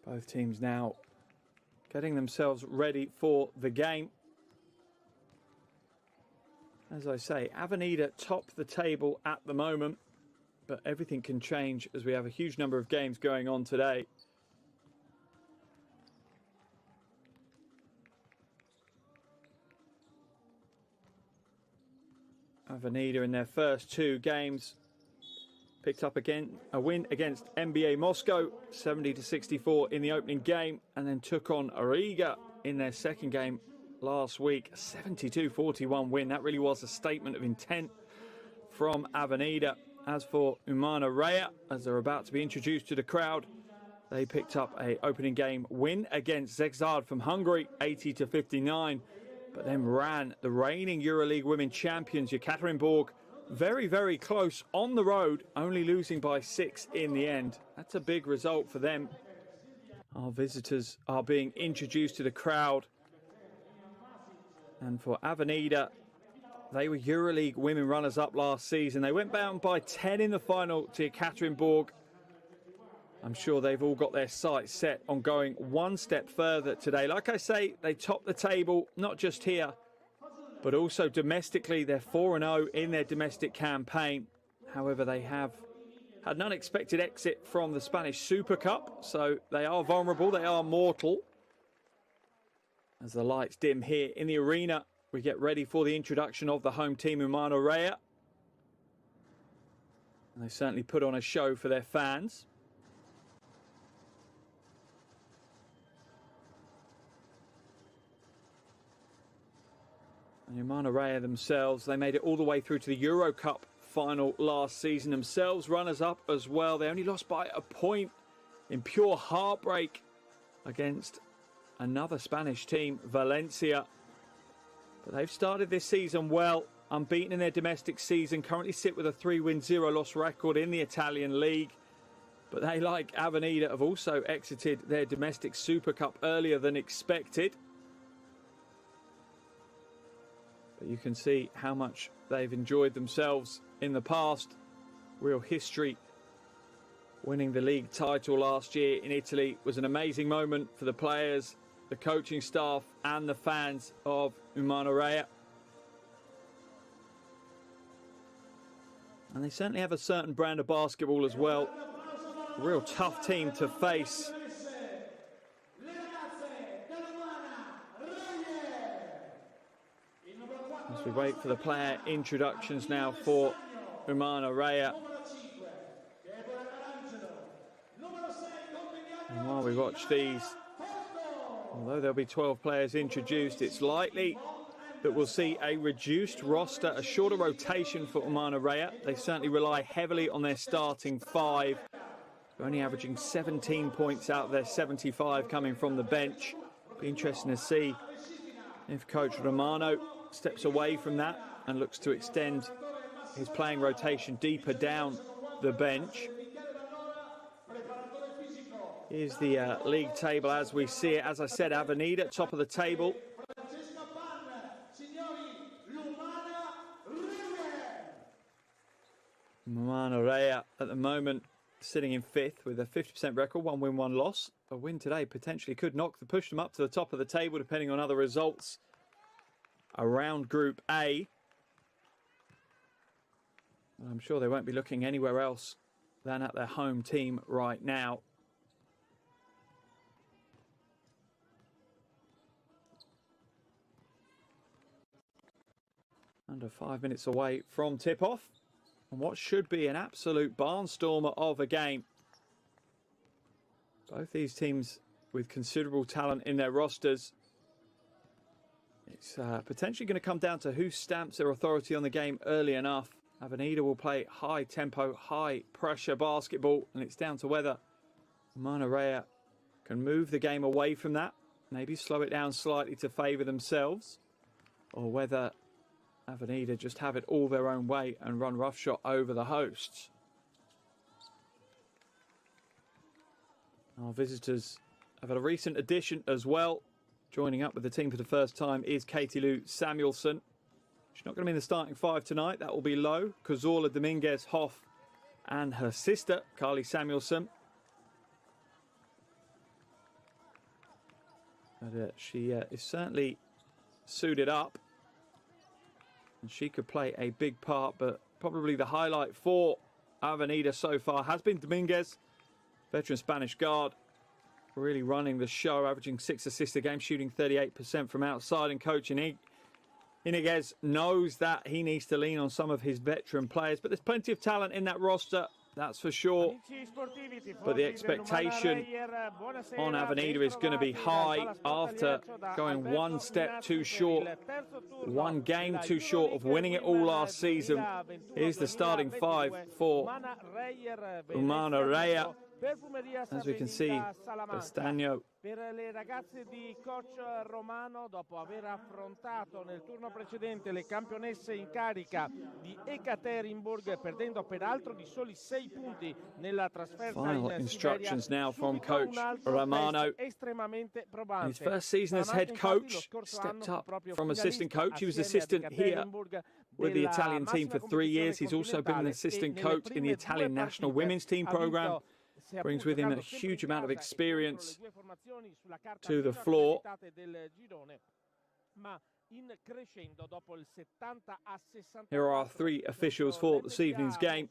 Both teams now getting themselves ready for the game. As I say, Avenida top the table at the moment, but everything can change as we have a huge number of games going on today. Avenida in their first 2 games picked up again a win against NBA Moscow, 70-64 in the opening game, and then took on Riga in their second game last week, 72-41 win. That really was a statement of intent from Avenida. As for Umana Reyer, as they're about to be introduced to the crowd, they picked up an opening game win against Zegzard from Hungary, 80-59, but then ran the reigning EuroLeague women champions Yekaterinburg very, very close on the road, only losing by 6 in the end. That's a big result for them. Our visitors are being introduced to the crowd. And for Avenida, they were EuroLeague women runners-up last season. They went down by 10 in the final to Yekaterinburg. I'm sure they've all got their sights set on going one step further today. Like I say, they top the table, not just here, but also domestically. They're 4-0 in their domestic campaign. However, they have had an unexpected exit from the Spanish Super Cup, so they are vulnerable, they are mortal. As the lights dim here in the arena, we get ready for the introduction of the home team, Umana Reyer. And they certainly put on a show for their fans. And Umana Reyer themselves, they made it all the way through to the Euro Cup final last season themselves, runners-up as well. They only lost by a point in pure heartbreak against another Spanish team, Valencia. But they've started this season well, unbeaten in their domestic season, currently sit with a 3-win, 0-loss record in the Italian league. But they, like Avenida, have also exited their domestic Super Cup earlier than expected. But you can see how much they've enjoyed themselves in the past. Real history. Winning the league title last year in Italy was an amazing moment for the players, the coaching staff and the fans of Umana Reyer. And they certainly have a certain brand of basketball as well. A real tough team to face. As we wait for the player introductions now for Umana Reyer. And while we watch these, although there'll be 12 players introduced, it's likely that we'll see a reduced roster, a shorter rotation for Umana Reyer. They certainly rely heavily on their starting 5. They're only averaging 17 points out of their 75 coming from the bench. Be interesting to see if Coach Romano steps away from that and looks to extend his playing rotation deeper down the bench. Here's the league table as we see it. As I said, Avenida top of the table. Umana Reyer at the moment sitting in 5th with a 50% record, 1 win, 1 loss. A win today potentially could push them up to the top of the table depending on other results around Group A. I'm sure they won't be looking anywhere else than at their home team right now. Under 5 minutes away from tip-off. And what should be an absolute barnstormer of a game. Both these teams with considerable talent in their rosters. It's potentially going to come down to who stamps their authority on the game early enough. Avenida will play high tempo, high pressure basketball, and it's down to whether Umana Reyer can move the game away from that, maybe slow it down slightly to favour themselves, or whether Avenida just have it all their own way and run roughshod over the hosts. Our visitors have had a recent addition as well. Joining up with the team for the first time is Katie Lou Samuelson. She's not going to be in the starting 5 tonight. That will be Lowe, Cazorla, Dominguez, Hoff and her sister, Carly Samuelson. But she is certainly suited up. And she could play a big part, but probably the highlight for Avenida so far has been Dominguez, veteran Spanish guard, really running the show, averaging 6 assists a game, shooting 38% from outside. And coach Iniguez knows that he needs to lean on some of his veteran players, but there's plenty of talent in that roster, that's for sure. But the expectation on Avenida is going to be high after going one step too short, one game too short of winning it all last season. Here's the starting five for Umana Reyer. As we can see, Castagno. Per le ragazze di coach Romano, dopo aver affrontato nel turno precedente le campionesse in carica di Ekaterinburg, perdendo peraltro di soli 6 punti nella trasferta Final in instructions Siberia, now from coach Romano. In his first season as head coach, stepped up from assistant coach. He was assistant here with the Italian team for 3 years. He's also been an assistant coach in the Italian national women's team program. Brings with him a huge amount of experience to the floor. Here are our 3 officials for this evening's game.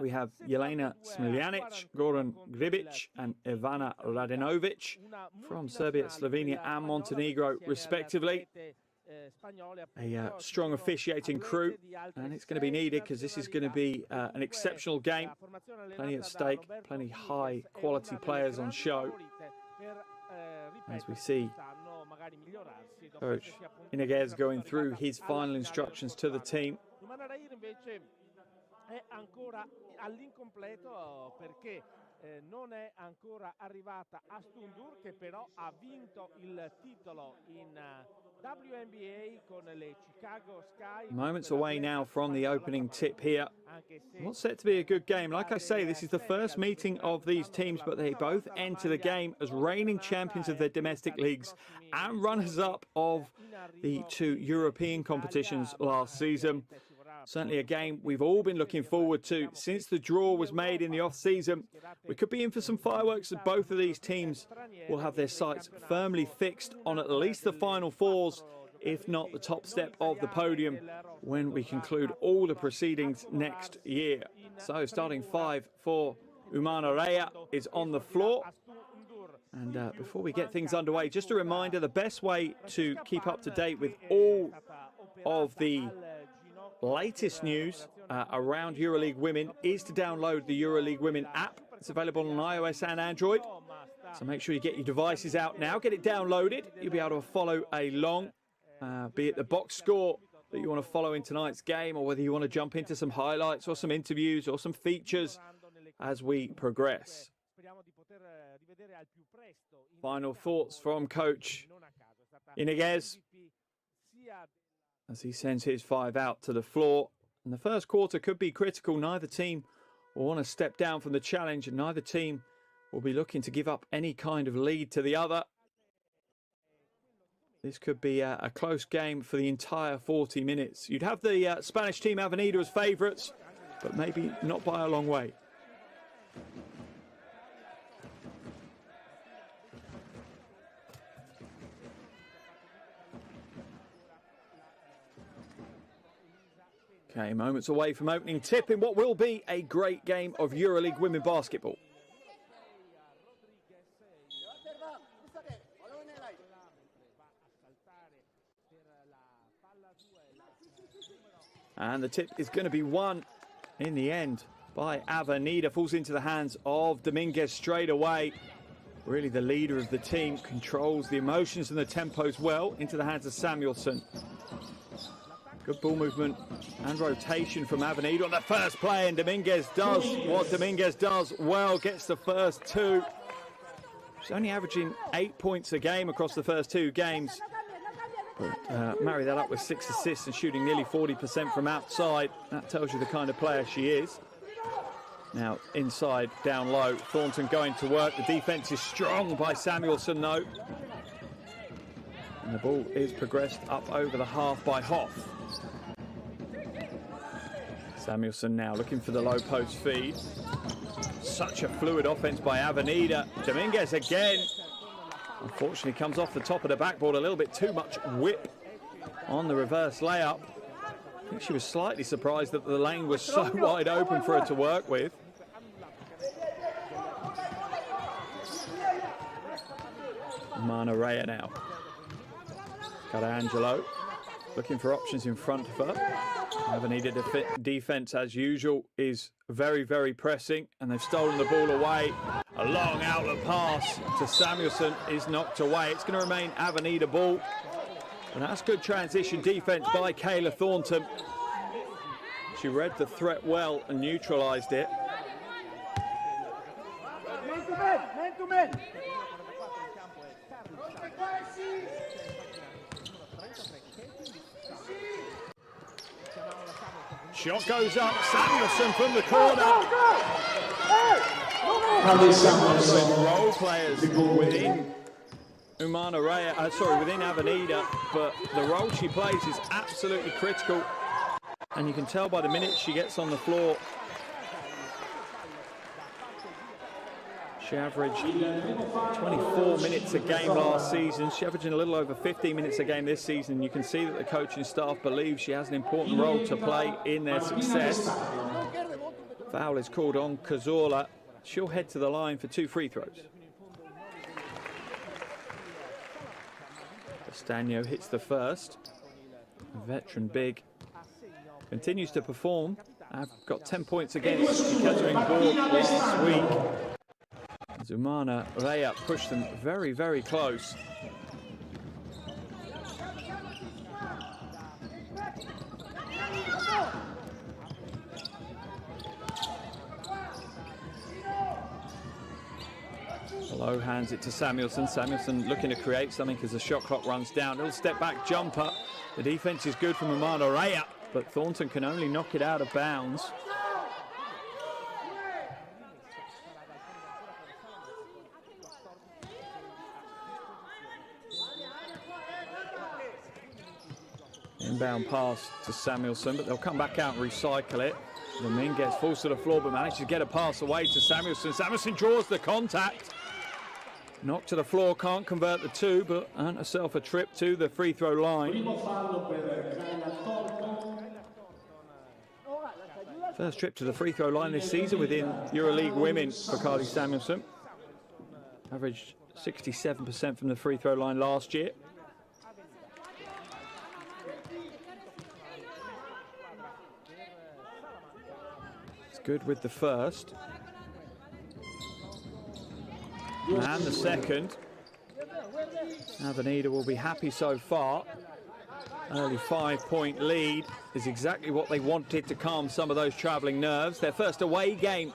We have Jelena Smiljanic, Goran Gribic and Ivana Radinovic from Serbia, Slovenia and Montenegro respectively. A strong officiating crew, and it's going to be needed because this is going to be an exceptional game. Plenty at stake, plenty high quality players on show. As we see Coach Iniguez going through his final instructions to the team. Non è ancora arrivata a Stundur, che però ha vinto il titolo in WNBA con le Chicago Sky. Moments away now from the opening tip here. What's set to be a good game. Like I say, this is the first meeting of these teams, but they both enter the game as reigning champions of their domestic leagues and runners-up of the 2 European competitions last season. Certainly a game we've all been looking forward to since the draw was made in the off-season. We could be in for some fireworks as both of these teams will have their sights firmly fixed on at least the Final Fours, if not the top step of the podium, when we conclude all the proceedings next year. So starting 5 for Umana Reyer is on the floor. And before we get things underway, just a reminder, the best way to keep up to date with all of the latest news around EuroLeague Women is to download the EuroLeague Women app. It's available on iOS and Android. So make sure you get your devices out now, get it downloaded. You'll be able to follow along, be it the box score that you want to follow in tonight's game, or whether you want to jump into some highlights or some interviews or some features as we progress. Final thoughts from Coach Iniguez as he sends his 5 out to the floor. And the first quarter could be critical. Neither team will want to step down from the challenge, and neither team will be looking to give up any kind of lead to the other. This could be a close game for the entire 40 minutes. You'd have the Spanish team Avenida as favourites, but maybe not by a long way. Okay, moments away from opening tip in what will be a great game of EuroLeague women basketball. And the tip is going to be won in the end by Avenida. Falls into the hands of Dominguez straight away. Really the leader of the team, controls the emotions and the tempos well, into the hands of Samuelson. Good ball movement and rotation from Avenida on the first play, and Dominguez does what Dominguez does well, gets the first 2. She's only averaging 8 points a game across the first 2 games. But marry that up with 6 assists and shooting nearly 40% from outside. That tells you the kind of player she is. Now inside, down low, Thornton going to work. The defense is strong by Samuelson though. And the ball is progressed up over the half by Hoff. Samuelson now looking for the low post feed. Such a fluid offense by Avenida. Dominguez again. Unfortunately, comes off the top of the backboard. A little bit too much whip on the reverse layup. I think she was slightly surprised that the lane was so wide open for her to work with. Umana Reyer now. Angelo looking for options in front of her. Avenida defense, as usual, is very, very pressing, and they've stolen the ball away. A long outlet pass to Samuelson is knocked away. It's going to remain Avenida ball. And that's good transition defense by Kayla Thornton. She read the threat well and neutralized it. Man to man. Shot goes up, Samuelson from the corner. Role players within Umana Reyer, within Avenida, but the role she plays is absolutely critical. And you can tell by the minutes she gets on the floor. She averaged 24 minutes a game last season. She's averaging a little over 15 minutes a game this season. You can see that the coaching staff believes she has an important role to play in their success. Foul is called on Cazorla. She'll head to the line for 2 free throws. Castaño hits the first. A veteran big. Continues to perform. I've got 10 points against Kettering Board last week. Umana Reyer pushed them very, very close. Low hands it to Samuelson. Samuelson looking to create something as the shot clock runs down. Little step back jumper. The defense is good from Umana Reyer, but Thornton can only knock it out of bounds. Inbound pass to Samuelson, but they'll come back out and recycle it. Lemin gets falls to the floor, but manages to get a pass away to Samuelson. Samuelson draws the contact. Knocked to the floor, can't convert the 2, but earned herself a trip to the free throw line. First trip to the free throw line this season within EuroLeague women for Carly Samuelson. Averaged 67% from the free throw line last year. Good with the first. And the second. Avenida will be happy so far. Early 5-point lead is exactly what they wanted to calm some of those travelling nerves. Their first away game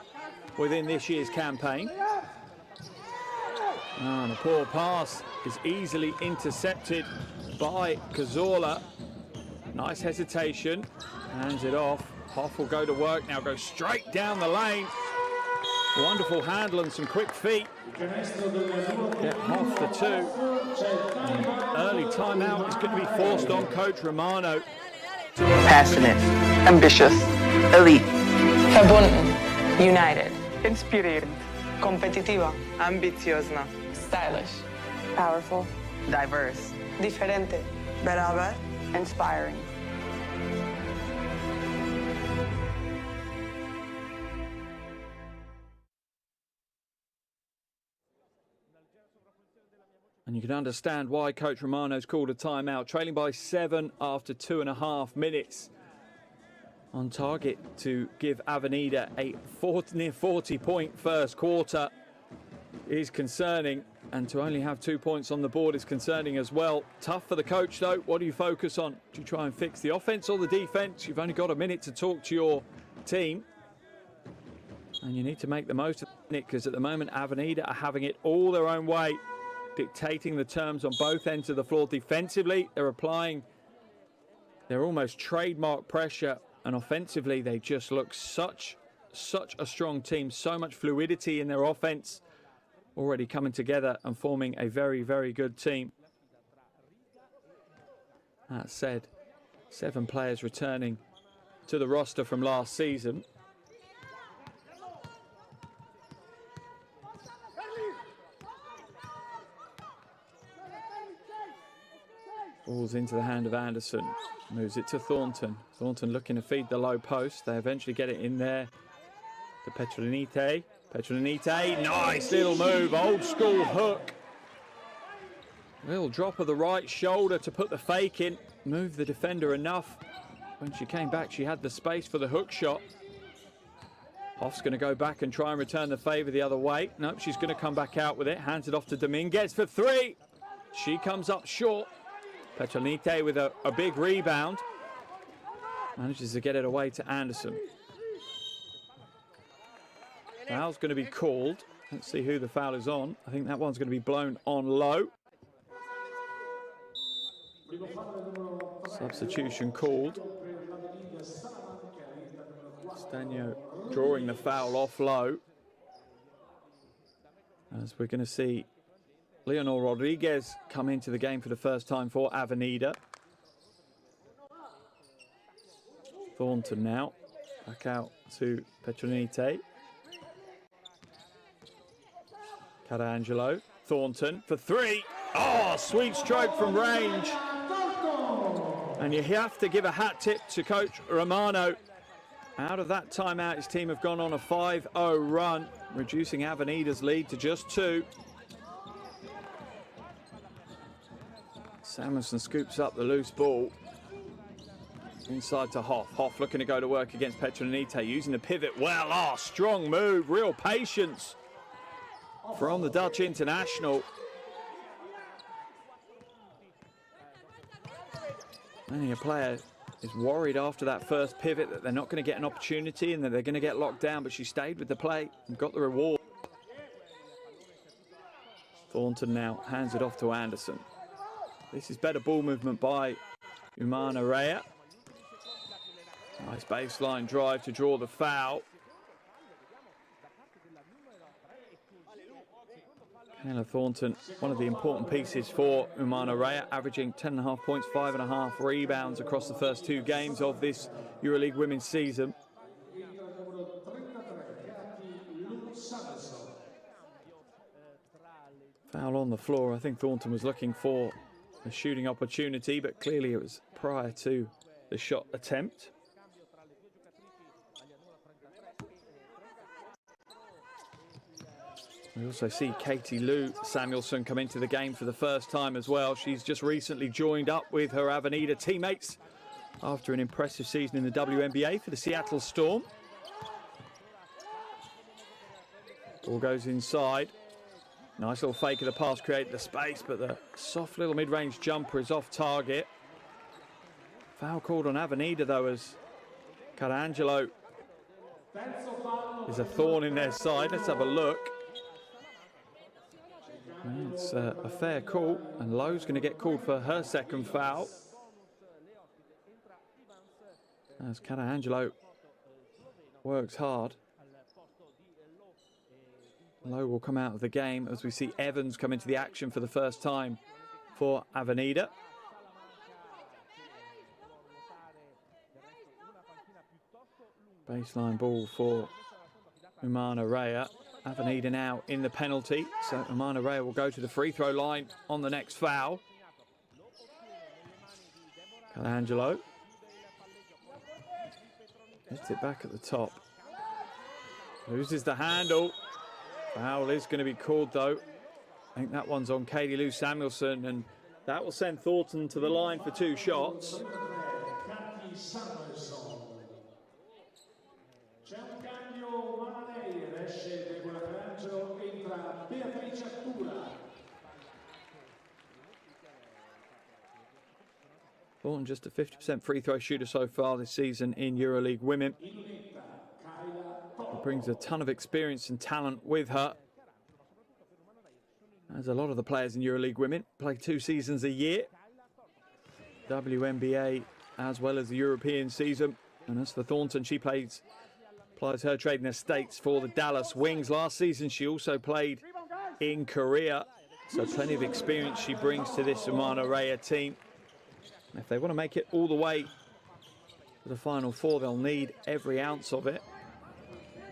within this year's campaign. And a poor pass is easily intercepted by Cazorla. Nice hesitation. Hands it off. Hoff will go to work now, go straight down the lane. Wonderful handle and some quick feet. Get Hoff the 2. And early timeout is going to be forced on Coach Romano. Passionate, ambitious, elite. Verbunden, united, Inspirierend, competitiva, ambitiozna, stylish, powerful, diverse, diferente, beraber, inspiring. And you can understand why Coach Romano's called a timeout. Trailing by 7 after 2.5 minutes. On target to give Avenida a near 40-point first quarter is concerning. And to only have 2 points on the board is concerning as well. Tough for the coach, though. What do you focus on? Do you try and fix the offense or the defense? You've only got a minute to talk to your team. And you need to make the most of it, because at the moment, Avenida are having it all their own way, dictating the terms on both ends of the floor. Defensively, they're applying their almost trademark pressure, and offensively, they just look such a strong team. So much fluidity in their offense, already coming together and forming a very, very good team. That said, 7 players returning to the roster from last season. Ball's into the hand of Anderson. Moves it to Thornton. Thornton looking to feed the low post. They eventually get it in there to Petronite. Petronite, nice little move, old school hook. Little drop of the right shoulder to put the fake in. Moved the defender enough. When she came back, she had the space for the hook shot. Hoff's going to go back and try and return the favour the other way. Nope, she's going to come back out with it. Hands it off to Dominguez for three. She comes up short. Petronite with a big rebound. Manages to get it away to Anderson. Foul's going to be called. Let's see who the foul is on. I think that one's going to be blown on low. Substitution called. Stanio drawing the foul off low. As we're going to see Leonor Rodriguez come into the game for the first time for Avenida. Thornton now. Back out to Petronite. Catangelo. Thornton for three. Oh, sweet stroke from range. And you have to give a hat tip to Coach Romano. Out of that timeout, his team have gone on a 5-0 run, reducing Avenida's lead to just 2. Samuelson scoops up the loose ball. Inside to Hoff. Hoff looking to go to work against Petronite, using the pivot well. Oh, strong move, real patience from the Dutch international. Many a player is worried after that first pivot that they're not going to get an opportunity and that they're going to get locked down, but she stayed with the play and got the reward. Thornton now hands it off to Anderson. This is better ball movement by Umana Reyer. Nice baseline drive to draw the foul. Kayla Thornton, one of the important pieces for Umana Reyer, averaging 10.5 points, 5.5 rebounds across the first 2 games of this EuroLeague women's season. Foul on the floor. I think Thornton was looking for a shooting opportunity, but clearly it was prior to the shot attempt. We also see Katie Lou Samuelson come into the game for the first time as well. She's just recently joined up with her Avenida teammates after an impressive season in the WNBA for the Seattle Storm. Ball goes inside. Nice little fake of the pass, created the space, but the soft little mid-range jumper is off target. Foul called on Avenida though, as Catangelo is a thorn in their side. Let's have a look. It's a fair call, and Lowe's going to get called for her second foul. As Catangelo works hard. Lowe will come out of the game as we see Evans come into the action for the first time for Avenida. Baseline ball for Umana Reyer. Avenida now in the penalty, so Umana Reyer will go to the free throw line on the next foul. Catangelo hits it back at the top. Loses the handle. Foul is going to be called though. I think that one's on Katie Lou Samuelson, and that will send Thornton to the line for 2 shots. Thornton just a 50% free throw shooter so far this season in EuroLeague women. Brings a ton of experience and talent with her. As a lot of the players in EuroLeague women play 2 seasons a year. WNBA as well as the European season. And as for Thornton, she applies her trade in the States for the Dallas Wings. Last season she also played in Korea. So plenty of experience she brings to this Umana Reyer team. If they want to make it all the way to the Final 4, they'll need every ounce of it.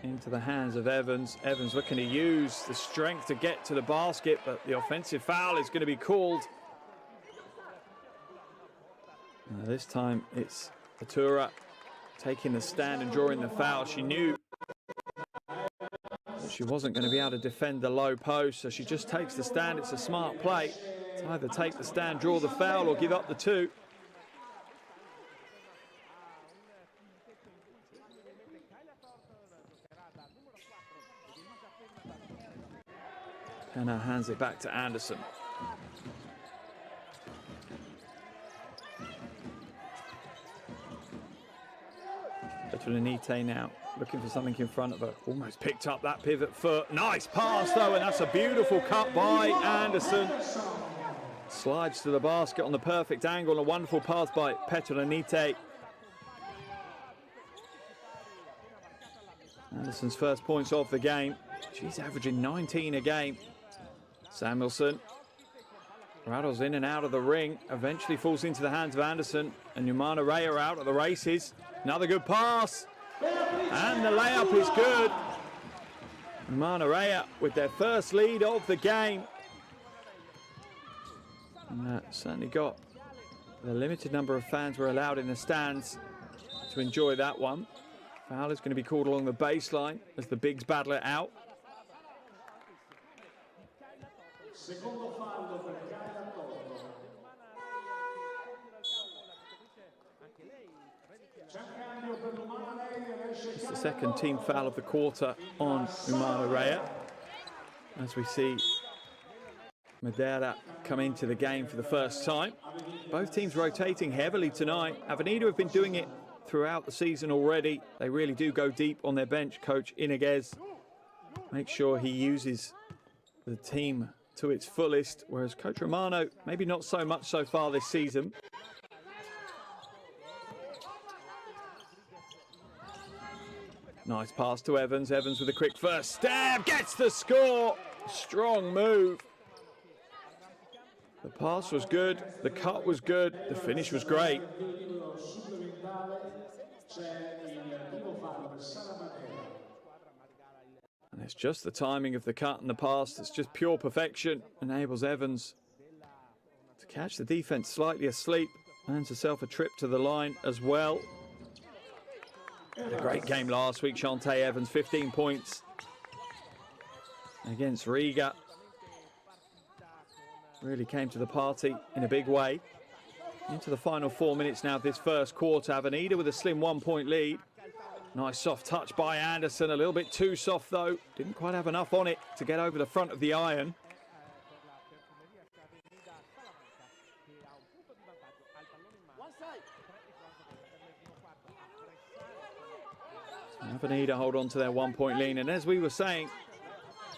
Into the hands of Evans. Evans looking to use the strength to get to the basket, but the offensive foul is going to be called. This time it's Atura taking the stand and drawing the foul. She knew that she wasn't going to be able to defend the low post, so she just takes the stand. It's a smart play to either take the stand, draw the foul, or give up the two. And now hands it back to Anderson. Petronite now looking for something in front of her. Almost picked up that pivot foot. Nice pass though, and that's a beautiful cut by Anderson. Slides to the basket on the perfect angle. A wonderful pass by Petronite. Anderson's first points of the game. She's averaging 19 a game. Samuelson rattles in and out of the ring, eventually falls into the hands of Anderson, and Umana Reyer out at the races. Another good pass, and the layup is good. Umana Reyer with their first lead of the game. And that certainly got the limited number of fans were allowed in the stands to enjoy that one. Foul is going to be called along the baseline as the bigs battle it out. It's the second team foul of the quarter on Umana Reyer, as we see Madeira come into the game for the first time. Both teams rotating heavily tonight. Avenida have been doing it throughout the season already. They really do go deep on their bench. Coach Iniguez makes sure he uses the team to its fullest, whereas Coach Romano, maybe not so much so far this season. Nice pass to Evans. Evans with a quick first stab, gets the score. Strong move. The pass was good, the cut was good, the finish was great. And it's just the timing of the cut and the pass that's just pure perfection. Enables Evans to catch the defense slightly asleep. Earns herself a trip to the line as well. Had a great game last week, Shantae Evans, 15 points against Riga. Really came to the party in a big way. Into the final 4 minutes now of this first quarter. Avenida with a slim 1 point lead. Nice soft touch by Anderson, a little bit too soft though. Didn't quite have enough on it to get over the front of the iron. Avenida hold on to their 1 point lead, and as we were saying,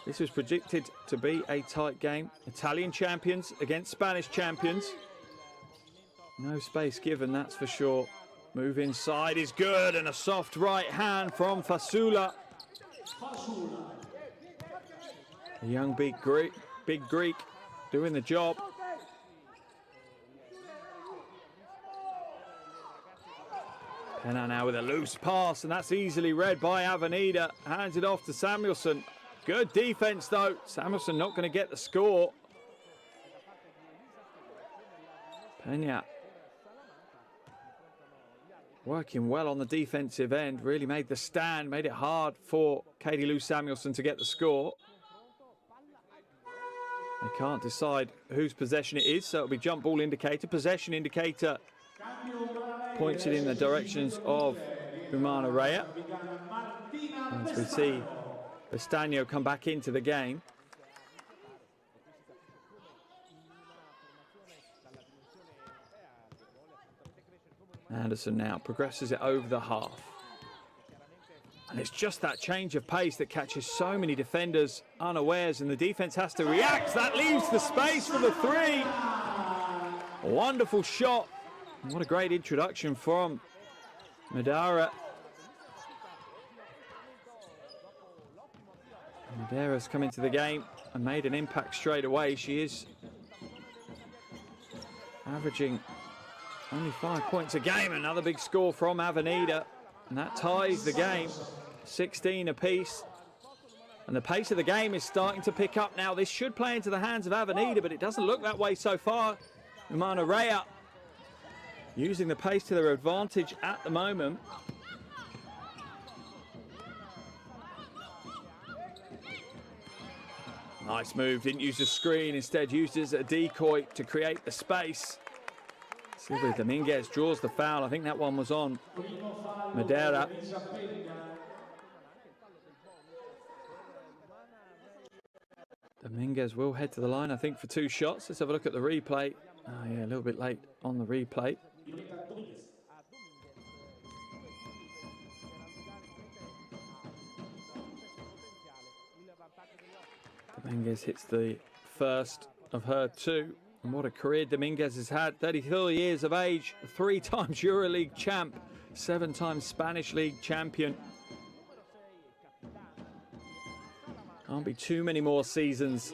this was predicted to be a tight game. Italian champions against Spanish champions. No space given, that's for sure. Move inside is good, and a soft right hand from Fasula. The young big Greek doing the job. Pena now with a loose pass, and that's easily read by Avenida. Hands it off to Samuelson. Good defense though. Samuelson not going to get the score. Pena working well on the defensive end. Really made the stand, made it hard for Katie Lou Samuelson to get the score. They can't decide whose possession it is, so it'll be jump ball indicator. Possession indicator points it in the directions of Umana Reyer. As we see Bestagno come back into the game. Anderson now progresses it over the half. And it's just that change of pace that catches so many defenders unawares, and the defense has to react. That leaves the space for the three. A wonderful shot. And what a great introduction from Madeira. Madeira's come into the game and made an impact straight away. She is averaging only 5 points a game. Another big score from Avenida, and that ties the game, 16 apiece. And the pace of the game is starting to pick up now. This should play into the hands of Avenida, but it doesn't look that way so far. Umana Reyer using the pace to their advantage at the moment. Nice move, didn't use the screen, instead used it as a decoy to create the space. Silvia Dominguez draws the foul. I think that one was on Madeira. Dominguez will head to the line, I think, for 2 shots. Let's have a look at the replay. Oh, yeah, a little bit late on the replay. Dominguez hits the first of her 2. And what a career Dominguez has had. 34 years of age, 3 times EuroLeague champ, 7 times Spanish League champion. Can't be too many more seasons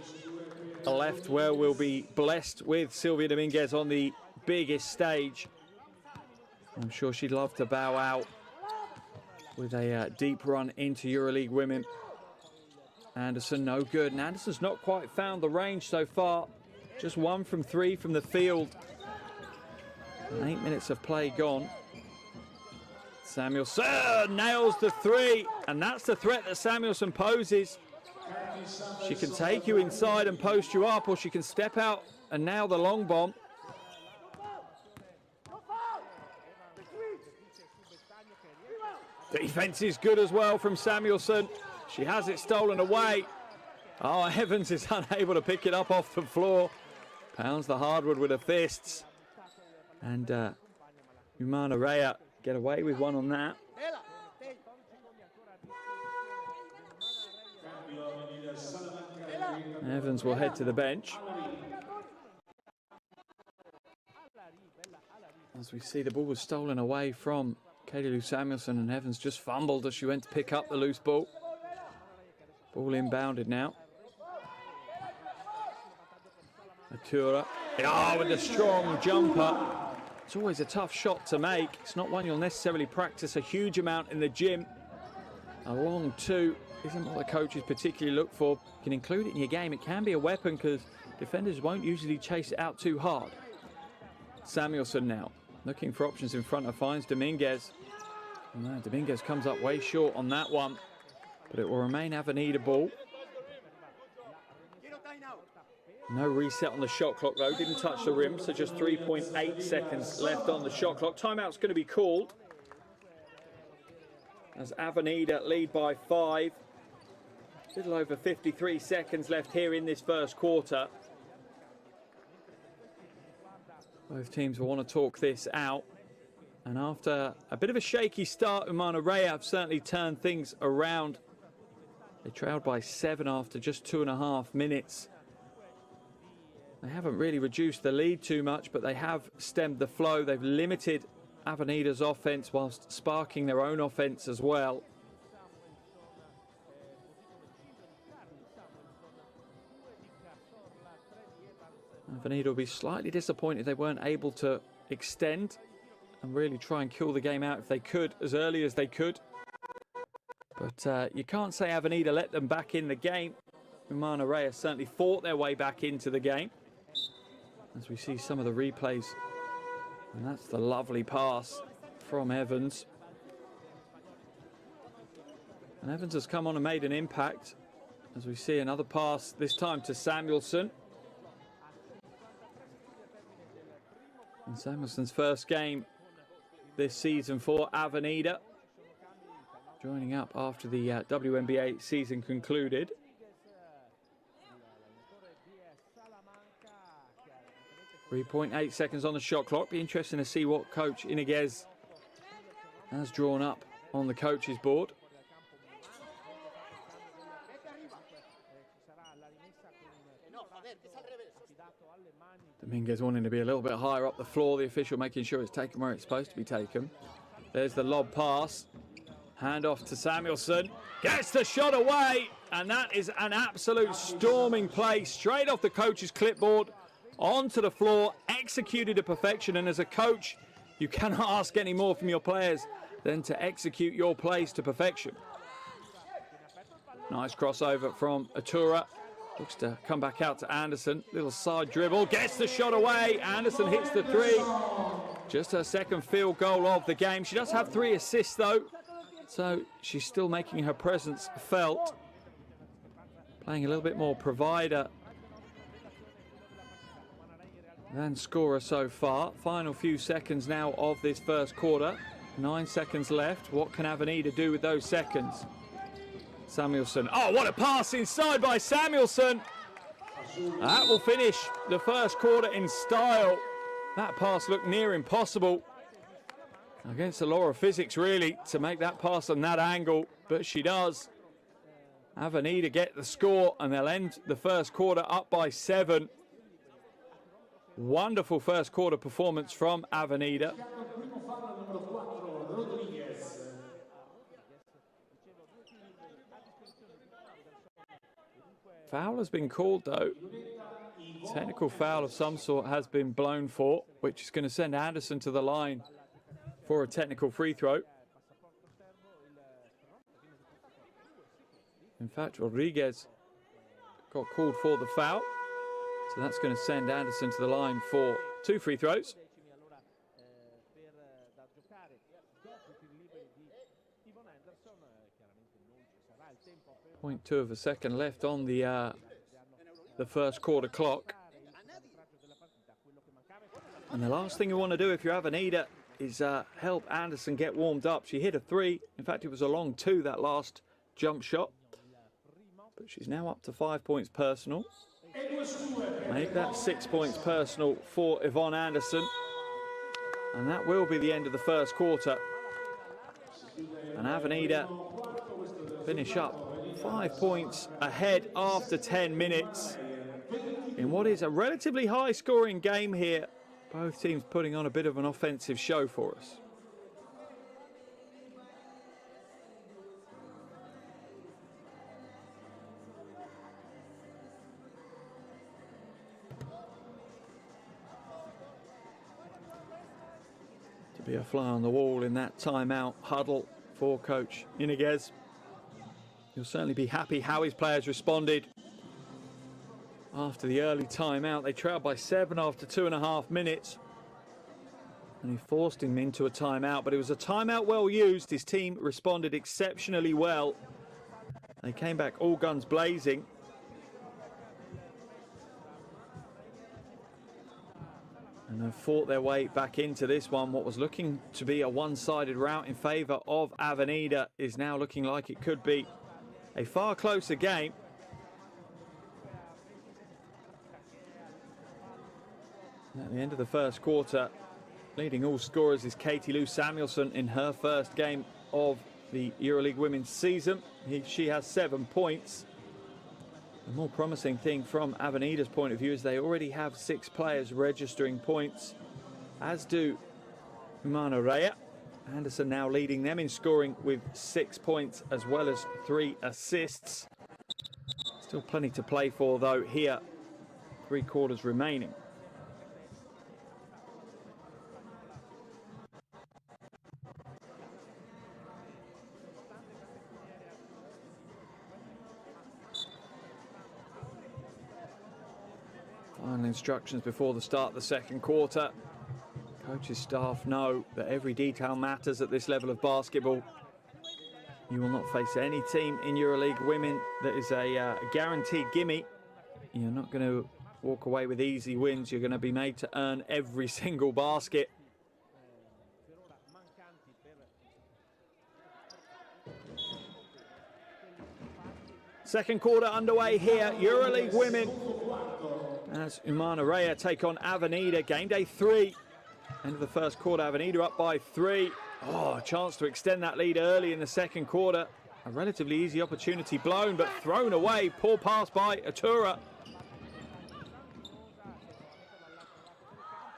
left where we'll be blessed with Silvia Dominguez on the biggest stage. I'm sure she'd love to bow out with a deep run into EuroLeague women. Anderson no good, and Anderson's not quite found the range so far. Just 1 from 3 from the field. 8 minutes of play gone. Samuelson nails the 3, and that's the threat that Samuelson poses. She can take you inside and post you up, or she can step out and nail the long bomb. Defense is good as well from Samuelson. She has it stolen away. Oh, Evans is unable to pick it up off the floor. Pounds the hardwood with her fists. And Umana Reyer get away with one on that. Evans will head to the bench. As we see, the ball was stolen away from Katie Lou Samuelson, and Evans just fumbled as she went to pick up the loose ball. Ball inbounded now. Atura. Oh, with a strong jumper. It's always a tough shot to make. It's not one you'll necessarily practice a huge amount in the gym. A long 2 isn't what the coaches particularly look for. You can include it in your game. It can be a weapon because defenders won't usually chase it out too hard. Samuelson now looking for options in front of, finds Dominguez. And Dominguez comes up way short on that one, but it will remain Avenida ball. No reset on the shot clock though, didn't touch the rim, so just 3.8 seconds left on the shot clock. Timeout's going to be called as Avenida lead by 5. A little over 53 seconds left here in this first quarter. Both teams will want to talk this out. And after a bit of a shaky start, Umana Reyer have certainly turned things around. They trailed by 7 after just 2.5 minutes. They haven't really reduced the lead too much, but they have stemmed the flow. They've limited Avenida's offense whilst sparking their own offense as well. Avenida will be slightly disappointed they weren't able to extend and really try and kill the game out if they could, as early as they could. But you can't say Avenida let them back in the game. Umana Reyer certainly fought their way back into the game. As we see some of the replays. And that's the lovely pass from Evans. And Evans has come on and made an impact. As we see another pass, this time to Samuelson. And Samuelson's first game this season for Avenida. Joining up after the WNBA season concluded. .8 seconds on the shot clock. Be interesting to see what coach Iniguez has drawn up on the coach's board. Dominguez wanting to be a little bit higher up the floor. The official making sure it's taken where it's supposed to be taken. There's the lob pass. Hand off to Samuelson. Gets the shot away. And that is an absolute storming play straight off the coach's clipboard. Onto the floor, executed to perfection, and as a coach, you cannot ask any more from your players than to execute your plays to perfection. Nice crossover from Atura. Looks to come back out to Anderson. Little side dribble, gets the shot away. Anderson hits the 3. Just her second field goal of the game. She does have 3 assists though, so she's still making her presence felt. Playing a little bit more provider than scorer so far. Final few seconds now of this first quarter. 9 seconds left. What can Avenida do with those seconds? Samuelson. Oh, what a pass inside by Samuelson. That will finish the first quarter in style. That pass looked near impossible. Against the law of physics, really, to make that pass on that angle, but she does. Avenida get the score, and they'll end the first quarter up by 7. Wonderful first quarter performance from Avenida. Foul has been called though. Technical foul of some sort has been blown for, which is going to send Anderson to the line for a technical free throw. In fact, Rodriguez got called for the foul. So that's going to send Anderson to the line for 2 free throws. 0.2 of a second left on the first quarter clock. And the last thing you want to do if you're Avenida is help Anderson get warmed up. She hit a 3. In fact, it was a long 2, that last jump shot. But she's now up to 5 points personal. Make that 6 points personal for Yvonne Anderson. And that will be the end of the first quarter. And Avenida finish up 5 points ahead after 10 minutes. In what is a relatively high scoring game here. Both teams putting on a bit of an offensive show for us. To be a fly on the wall in that timeout huddle for Coach Iniguez. He'll certainly be happy how his players responded after the early timeout. They trailed by 7 after 2.5 minutes. And he forced him into a timeout, but it was a timeout well used. His team responded exceptionally well. They came back all guns blazing. And have fought their way back into this one. What was looking to be a one-sided rout in favour of Avenida is now looking like it could be a far closer game. At the end of the first quarter, leading all scorers is Katie Lou Samuelson in her first game of the EuroLeague women's season. She has 7 points. The more promising thing from Avenida's point of view is they already have 6 players registering points, as do Umana Reyer. Anderson now leading them in scoring with 6 points as well as 3 assists. Still plenty to play for though here, 3 quarters remaining. Final instructions before the start of the second quarter. Coach's staff know that every detail matters at this level of basketball. You will not face any team in EuroLeague women that is a guaranteed gimme. You're not going to walk away with easy wins. You're going to be made to earn every single basket. Second quarter underway here. EuroLeague women as Umana Reyer take on Avenida. Game day 3. End of the first quarter, Avenida up by 3. Oh, a chance to extend that lead early in the second quarter. A relatively easy opportunity blown, but thrown away. Poor pass by Atura.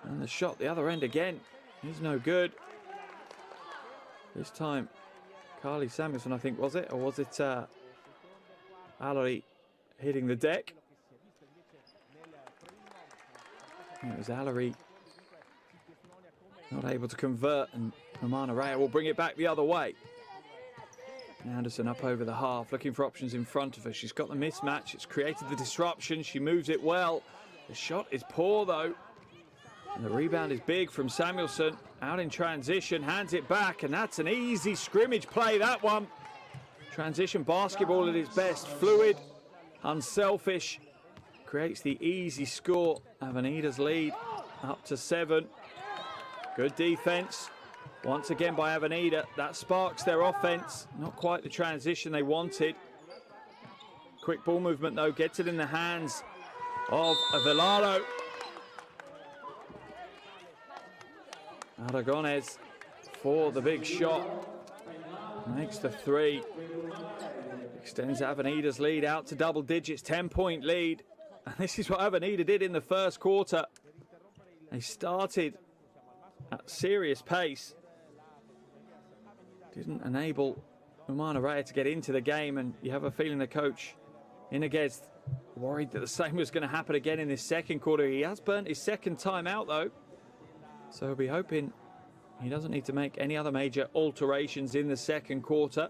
And the shot the other end again is no good. This time, Carly Samuelson, I think, was it? Or was it Allery hitting the deck? It was Allery not able to convert, and Umana Reyer will bring it back the other way. Anderson up over the half, looking for options in front of her. She's got the mismatch. It's created the disruption. She moves it well. The shot is poor, though. And the rebound is big from Samuelsson. Out in transition, hands it back, and that's an easy scrimmage play, that one. Transition basketball at its best. Fluid, unselfish. Creates the easy score. Avenida's lead up to 7. Good defense. Once again by Avenida. That sparks their offense. Not quite the transition they wanted. Quick ball movement, though. Gets it in the hands of Avellano. Aragonés for the big shot. Makes the 3. Extends Avenida's lead out to double digits. 10-point lead. And this is what Avenida did in the first quarter. They started at serious pace. Didn't enable Umana Reyer to get into the game, and you have a feeling the coach, Iniguez, worried that the same was going to happen again in this second quarter. He has burnt his second time out, though. So he'll be hoping he doesn't need to make any other major alterations in the second quarter.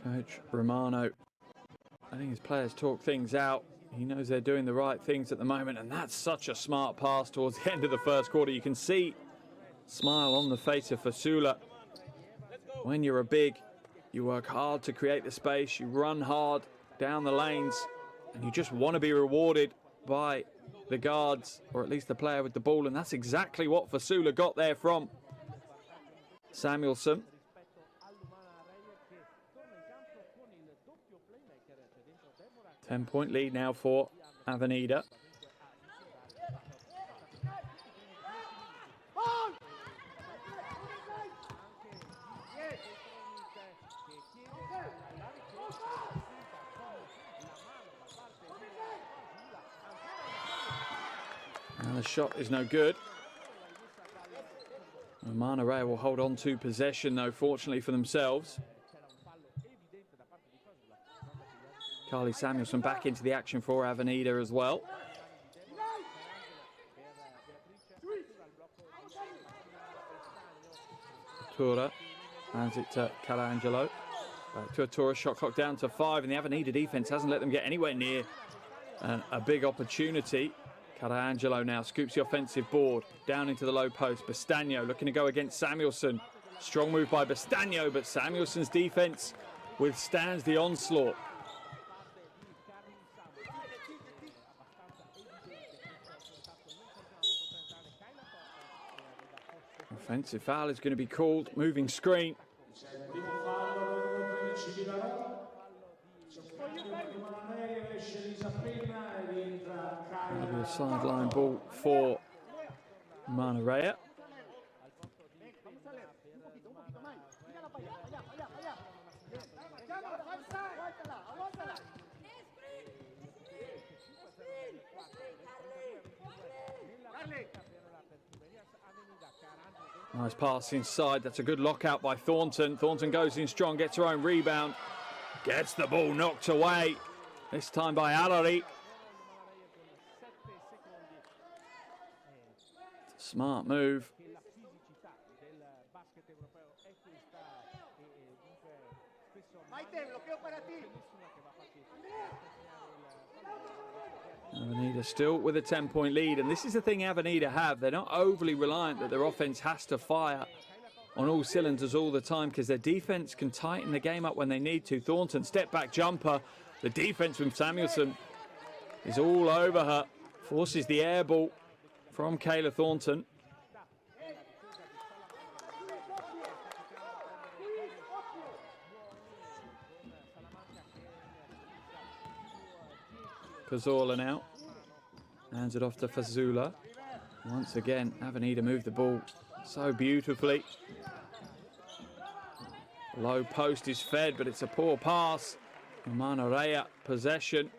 Coach Romano, I think his players talk things out. He knows they're doing the right things at the moment, and that's such a smart pass towards the end of the first quarter. You can see smile on the face of Fasula. When you're a big, you work hard to create the space, you run hard down the lanes, and you just want to be rewarded by the guards, or at least the player with the ball, and that's exactly what Fasula got there from Samuelsson. 10-point lead now for Avenida. And the shot is no good. Umana Reyer will hold on to possession, though, fortunately for themselves. Carly Samuelsson back into the action for Avenida as well. Tura hands it to Calangelo. Back to Tura, shot clock down to 5, and the Avenida defense hasn't let them get anywhere near a big opportunity. Calangelo now scoops the offensive board down into the low post. Bastagno looking to go against Samuelsson. Strong move by Bastagno, but Samuelsson's defense withstands the onslaught. Offensive foul is going to be called. Moving screen. That'll be a sideline ball for Umana Reyer. Nice pass inside. That's a good lockout by Thornton. Thornton goes in strong, gets her own rebound. Gets the ball knocked away. This time by Alari. Smart move. Avenida still with a 10-point lead, and this is the thing Avenida have. They're not overly reliant that their offense has to fire on all cylinders all the time, because their defense can tighten the game up when they need to. Thornton, step back jumper. The defense from Samuelsson is all over her. Forces the air ball from Kayla Thornton. Cazorla now hands it off to Fasula. Once again, Avenida moved the ball so beautifully. Low post is fed, but it's a poor pass. Umana Reyer possession.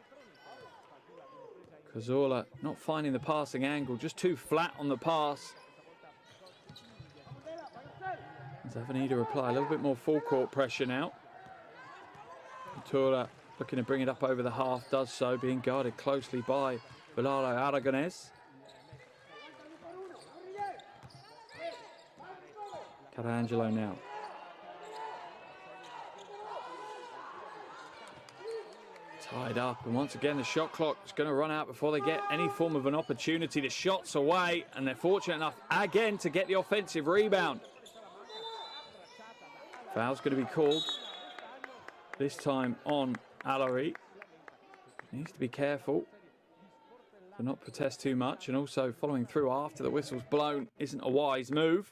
Cazorla not finding the passing angle, just too flat on the pass. As Avenida apply a little bit more full court pressure now. Tura looking to bring it up over the half, does so, being guarded closely by Vilaro Aragonés. Carangelo now. Tied up, and once again the shot clock is going to run out before they get any form of an opportunity. The shot's away, and they're fortunate enough again to get the offensive rebound. Foul's going to be called, this time on Alarie. Needs to be careful to not protest too much, and also following through after the whistle's blown isn't a wise move.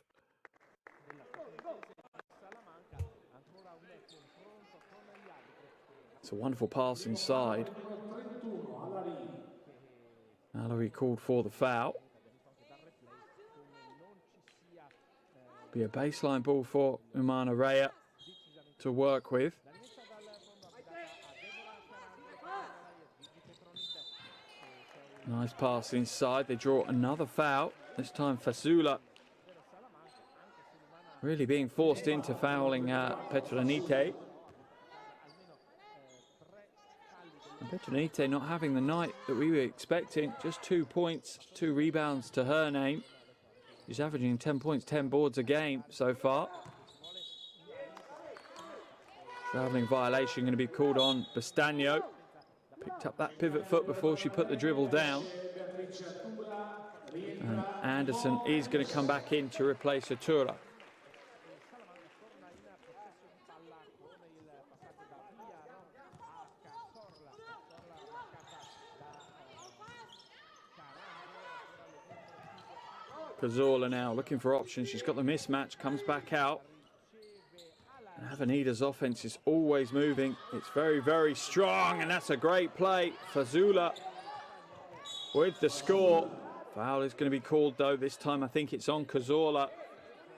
It's a wonderful pass inside. Alarie called for the foul. Be a baseline ball for Umana Reyer to work with. Nice pass inside. They draw another foul. This time Fasula really being forced into fouling Petronite. Petronite not having the night that we were expecting. Just 2 points, 2 rebounds to her name. She's averaging 10 points, 10 boards a game so far. Traveling violation going to be called on Bastagno. Picked up that pivot foot before she put the dribble down. And Anderson is going to come back in to replace Atura. Cazorla now looking for options. She's got the mismatch, comes back out. And Avenida's offense is always moving. It's very, very strong, and that's a great play. Fasula with the score. Foul is going to be called, though. This time I think it's on Cazorla.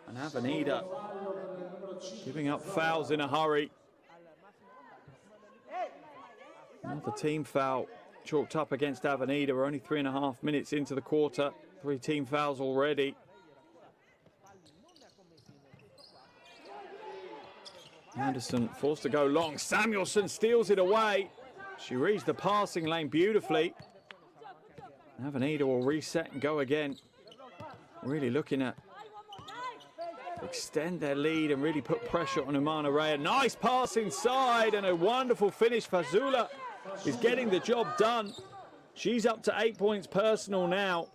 And Avenida giving up fouls in a hurry. Another team foul chalked up against Avenida. We're only 3.5 minutes into the quarter. 3 team fouls already. Anderson forced to go long. Samuelson steals it away. She reads the passing lane beautifully. Avenida will reset and go again. Really looking at extend their lead and really put pressure on Umana Reyer. Nice pass inside and a wonderful finish. Fasula is getting the job done. She's up to 8 points personal now.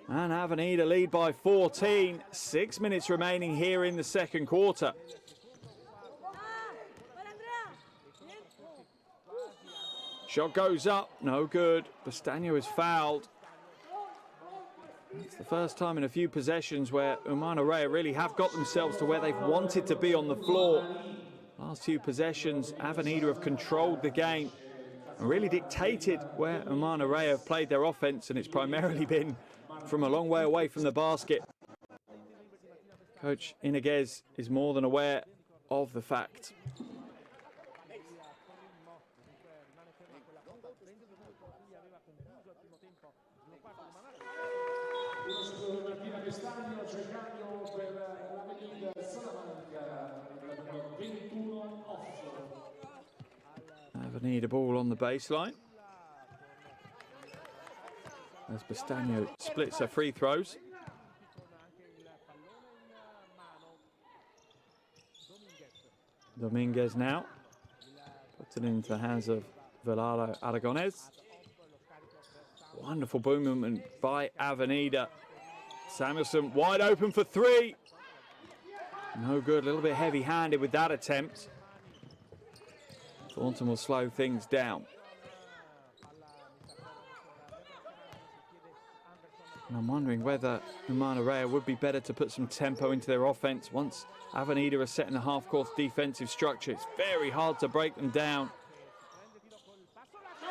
And Avenida lead by 14. 6 minutes remaining here in the second quarter. Shot goes up, no good. Bastagno is fouled. It's the first time in a few possessions where Umana Reyer really have got themselves to where they've wanted to be on the floor. Last few possessions, Avenida have controlled the game and really dictated where Umana Reyer have played their offense, and it's primarily been from a long way away from the basket. Coach Iniguez is more than aware of the fact. Avenida ball on the baseline. As Bastagno splits her free throws. Dominguez now puts it into the hands of Velaro Aragonés. Wonderful boom movement by Avenida. Samuelson wide open for 3. No good, a little bit heavy-handed with that attempt. Thornton will slow things down. And I'm wondering whether Umana Reyer would be better to put some tempo into their offense once Avenida are set in a half-court defensive structure. It's very hard to break them down.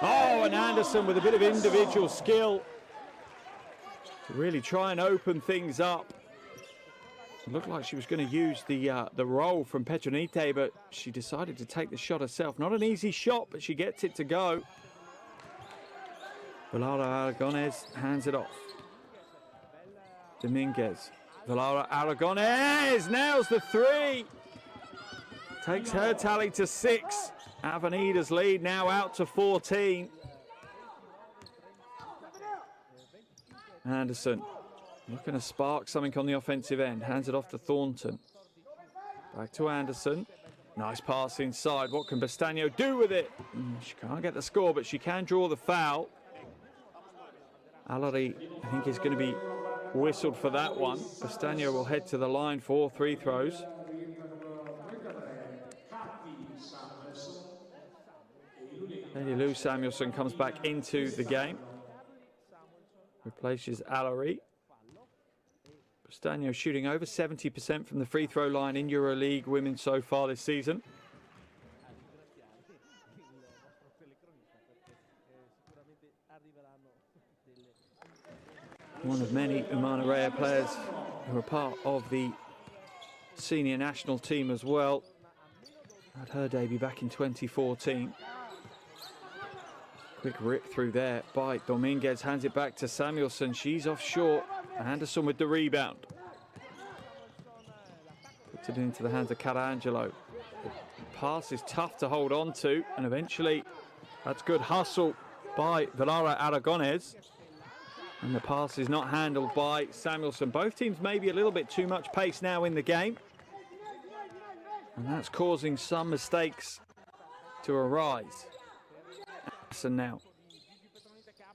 Oh, and Anderson with a bit of individual skill to really try and open things up. It looked like she was going to use the roll from Petronite, but she decided to take the shot herself. Not an easy shot, but she gets it to go. Velaro Aragonés hands it off. Dominguez. Velaro Aragonés nails the 3. Takes her tally to 6. Avenida's lead now out to 14. Anderson Looking to spark something on the offensive end. Hands it off to Thornton. Back to Anderson. Nice pass inside. What can Bastagno do with it? She can't get the score, but she can draw the foul. Alari, I think, is going to be whistled for that one. Bastagno will head to the line for 3 throws. Lady Lou Samuelson comes back into the game. Replaces Alari. Bastagno shooting over 70% from the free throw line in EuroLeague women so far this season. One of many Umana Reyer players who are part of the senior national team as well. Had her debut back in 2014. Quick rip through there by Dominguez. Hands it back to Samuelson. She's off short. Anderson with the rebound. Puts it into the hands of Carangelo. Pass is tough to hold on to, and eventually that's good hustle by Velara Aragonés. And the pass is not handled by Samuelson. Both teams maybe a little bit too much pace now in the game. And that's causing some mistakes to arise. Anderson now.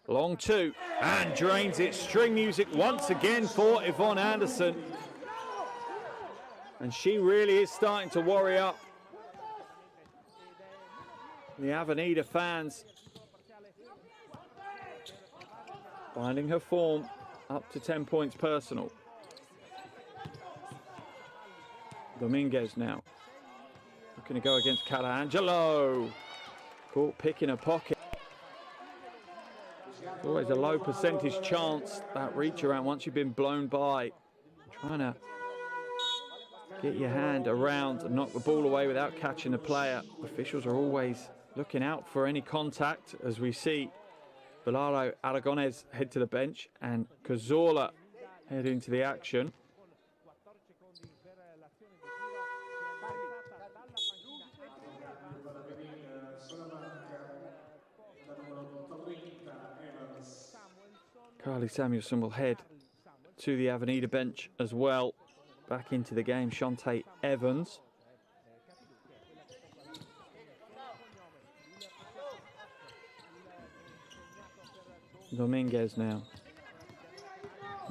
Long 2, and drains it. String music once again for Yvonne Anderson. And she really is starting to worry up the Avenida fans. Finding her form up to 10 points personal. Dominguez now. Looking to go against Carangelo. Caught picking a pocket. It's always a low percentage chance, that reach around once you've been blown by. Trying to get your hand around and knock the ball away without catching the player. Officials are always looking out for any contact, as we see Velara Aragonés head to the bench and Cazorla head into the action. Carly Samuelson will head to the Avenida bench as well. Back into the game, Shantae Evans. Dominguez now.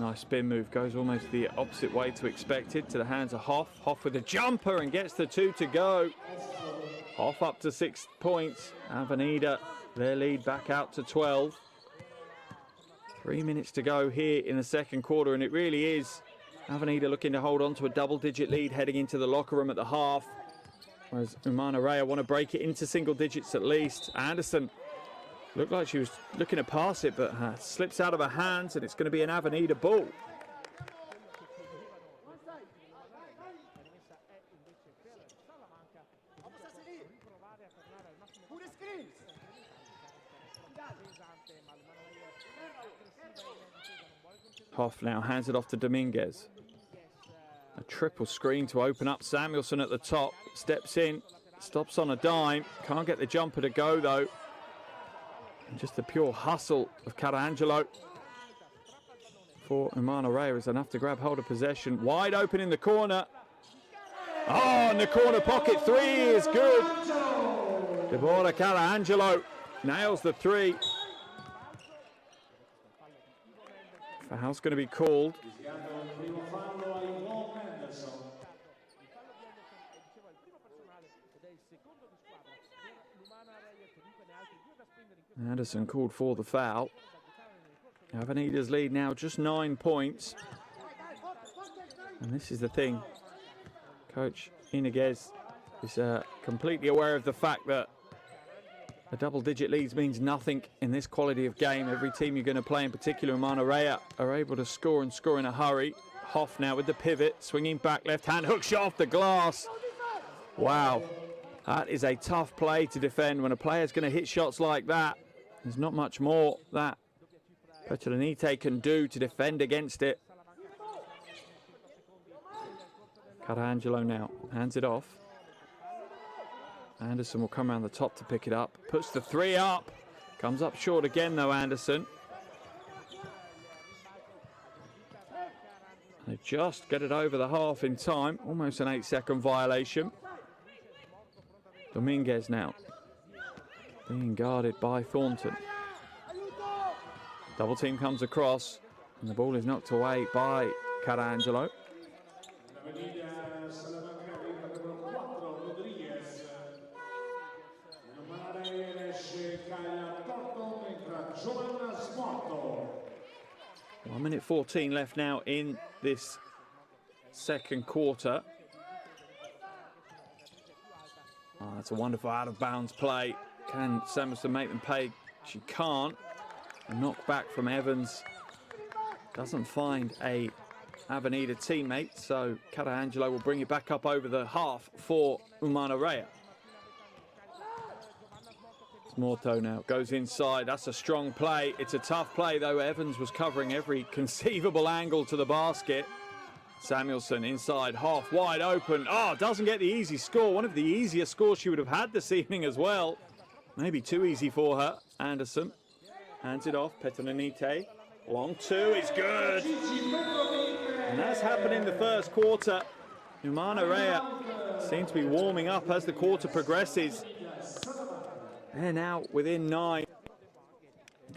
Nice spin move, goes almost the opposite way to expected, to the hands of Hoff. Hoff with a jumper and gets the 2 to go. Hoff up to 6 points. Avenida, their lead back out to 12. 3 minutes to go here in the second quarter, and it really is Avenida looking to hold on to a double-digit lead heading into the locker room at the half. Whereas Umana Reyer want to break it into single digits at least. Anderson looked like she was looking to pass it, but slips out of her hands, and it's going to be an Avenida ball. Hoff now hands it off to Dominguez. A triple screen to open up Samuelson at the top. Steps in, stops on a dime. Can't get the jumper to go though. And just the pure hustle of Carangelo for Umana Reyer is enough to grab hold of possession. Wide open in the corner. Oh, in the corner pocket, 3 is good. Deborah Carangelo nails the 3. Foul's going to be called. Anderson called for the foul. Avenida's lead now just 9 points. And this is the thing. Coach Iniguez is completely aware of the fact that a double-digit leads means nothing in this quality of game. Every team you're going to play, in particular Umana Reyer, are able to score and score in a hurry. Hoff now with the pivot, swinging back, left-hand hook shot off the glass. Wow, that is a tough play to defend when a player's going to hit shots like that. There's not much more that Petronite can do to defend against it. Carangelo now hands it off. Anderson will come around the top to pick it up. Puts the 3 up. Comes up short again though, Anderson. They just get it over the half in time. Almost an 8-second violation. Dominguez now being guarded by Thornton. Double team comes across and the ball is knocked away by Carangelo. One minute 14 left now in this second quarter. Oh, that's a wonderful out of bounds play. Can Samuelson make them pay? She can't. A knock back from Evans. Doesn't find a Avenida teammate, so Carangelo will bring it back up over the half for Umana Reyer. Morto now goes inside. That's a strong play. It's a tough play, though. Evans was covering every conceivable angle to the basket. Samuelson inside, half wide open. Oh, doesn't get the easy score. One of the easier scores she would have had this evening as well. Maybe too easy for her. Anderson hands it off. Petronite. Long two is good. And that's happened in the first quarter. Umana Reyer seems to be warming up as the quarter progresses. They're now within 9.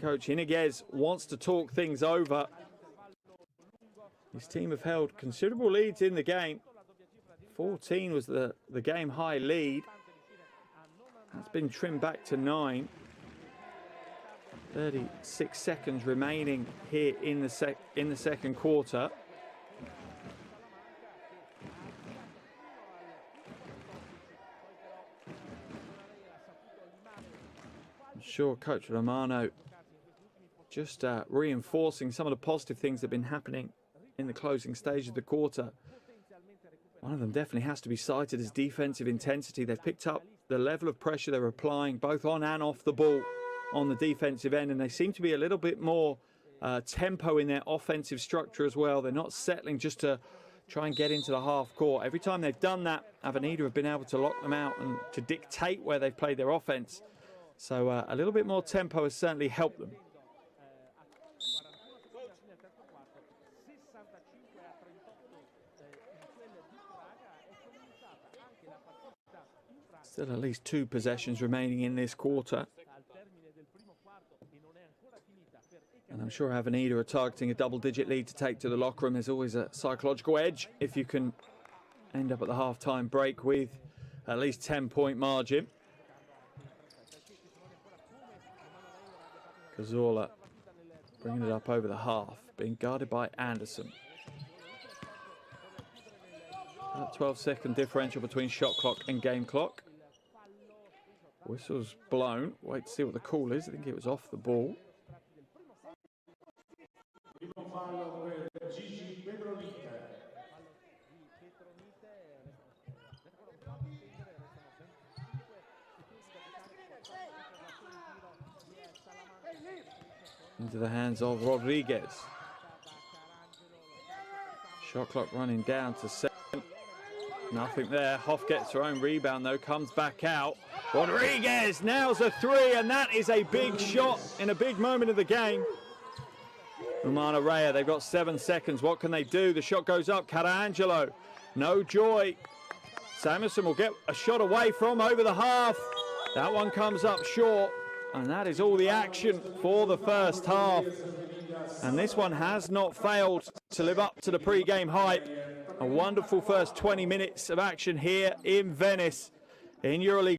Coach Iniguez wants to talk things over. His team have held considerable leads in the game. 14 was the game high lead. That's been trimmed back to 9. 36 seconds remaining here in the second quarter. I'm sure Coach Romano just reinforcing some of the positive things that have been happening in the closing stage of the quarter. One of them definitely has to be cited as defensive intensity. They've picked up the level of pressure they're applying both on and off the ball on the defensive end, and they seem to be a little bit more tempo in their offensive structure as well. They're not settling just to try and get into the half court. Every time they've done that, Avenida have been able to lock them out and to dictate where they've played their offense. So a little bit more tempo has certainly helped them. Still at least 2 possessions remaining in this quarter. And I'm sure Avenida are targeting a double-digit lead to take to the locker room. There's always a psychological edge if you can end up at the half-time break with at least 10-point margin. Cazorla bringing it up over the half, being guarded by Anderson. That 12-second differential between shot clock and game clock. Whistle's blown. Wait to see what the call is. I think it was off the ball. Into the hands of Rodriguez. Shot clock running down to 7. Nothing there. Hoff gets her own rebound though, comes back out. Rodriguez nails a 3, and that is a big shot in a big moment of the game. Umana Reyer, they've got 7 seconds. What can they do? The shot goes up. Carangelo, no joy. Samuelson will get a shot away from over the half. That one comes up short, and that is all the action for the first half. And this one has not failed to live up to the pre-game hype. A wonderful first 20 minutes of action here in Venice in EuroLeague.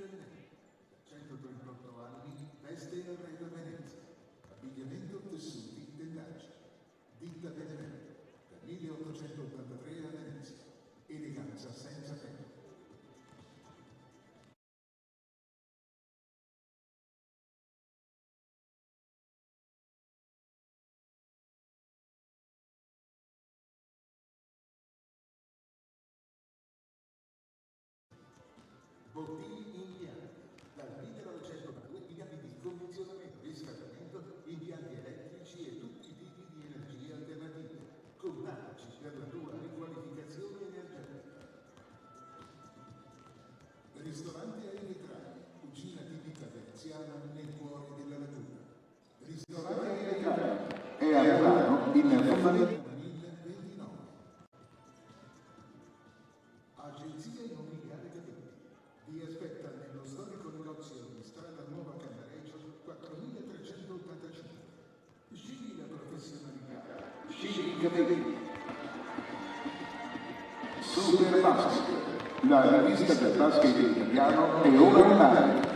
Benevento. Da 138 anni veste il re da Venezia. Abbigliamento tessuti tendaggi. Ditta Benevento. Da 1883 a Venezia. Eleganza senza tempo. Bottigli impianti. Dal 1902 piani di condizionamento e riscaldamento, impianti elettrici e tutti i tipi di energie alternative. Contateci per la tua riqualificazione energetica. Ristorante ai vetrai. Cucina tipica veneziana nel cuore della laguna. Ristorante ai vetrai. È a Milano in Perfumerias Avenida 29. Agenzia Immobiliare Capelli. Vi aspetta nello storico negozio di Strada Nuova Cannaregio 4385. Scegli la professionalità. Scegli i capelli. Super Basket. La rivista del basket italiano è ora online.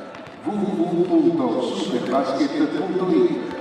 www.superbasket.it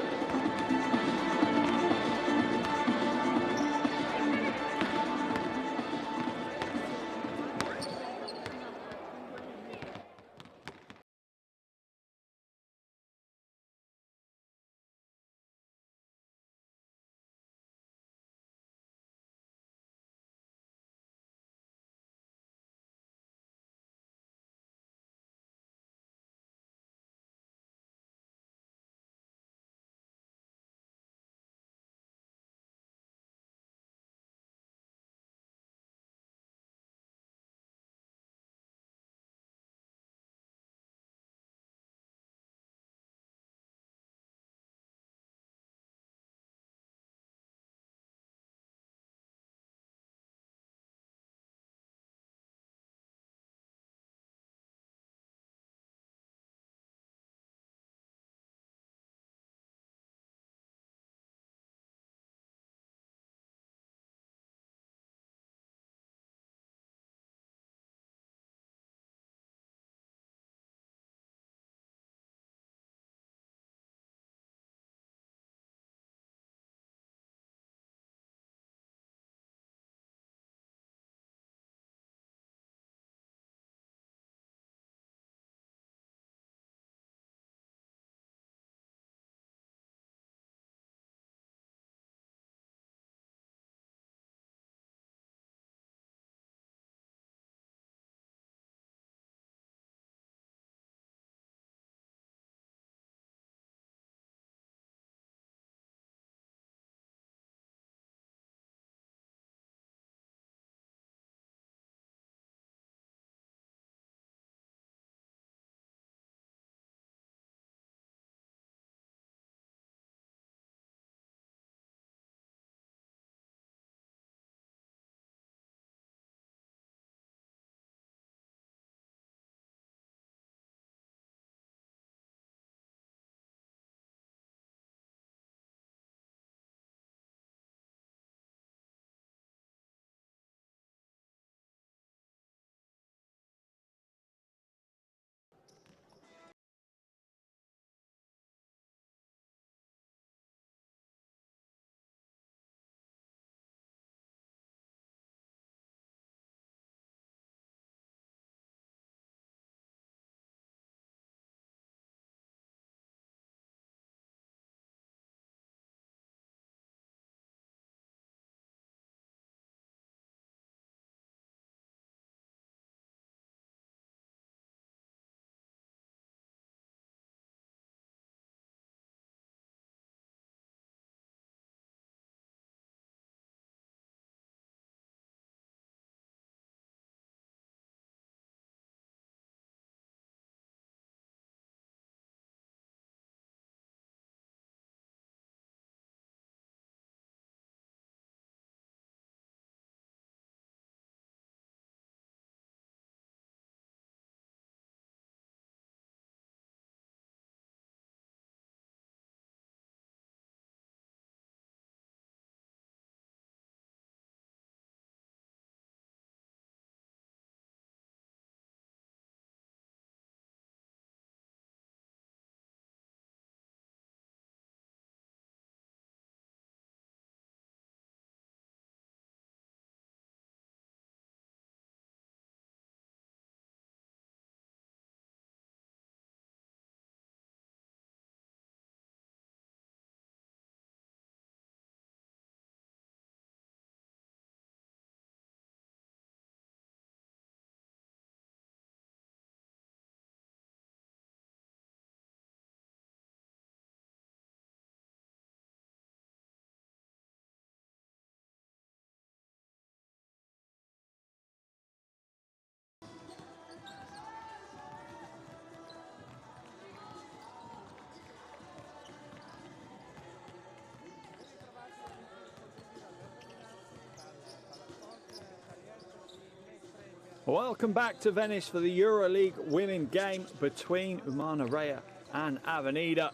Welcome back to Venice for the EuroLeague women game between Umana Reyer and Avenida.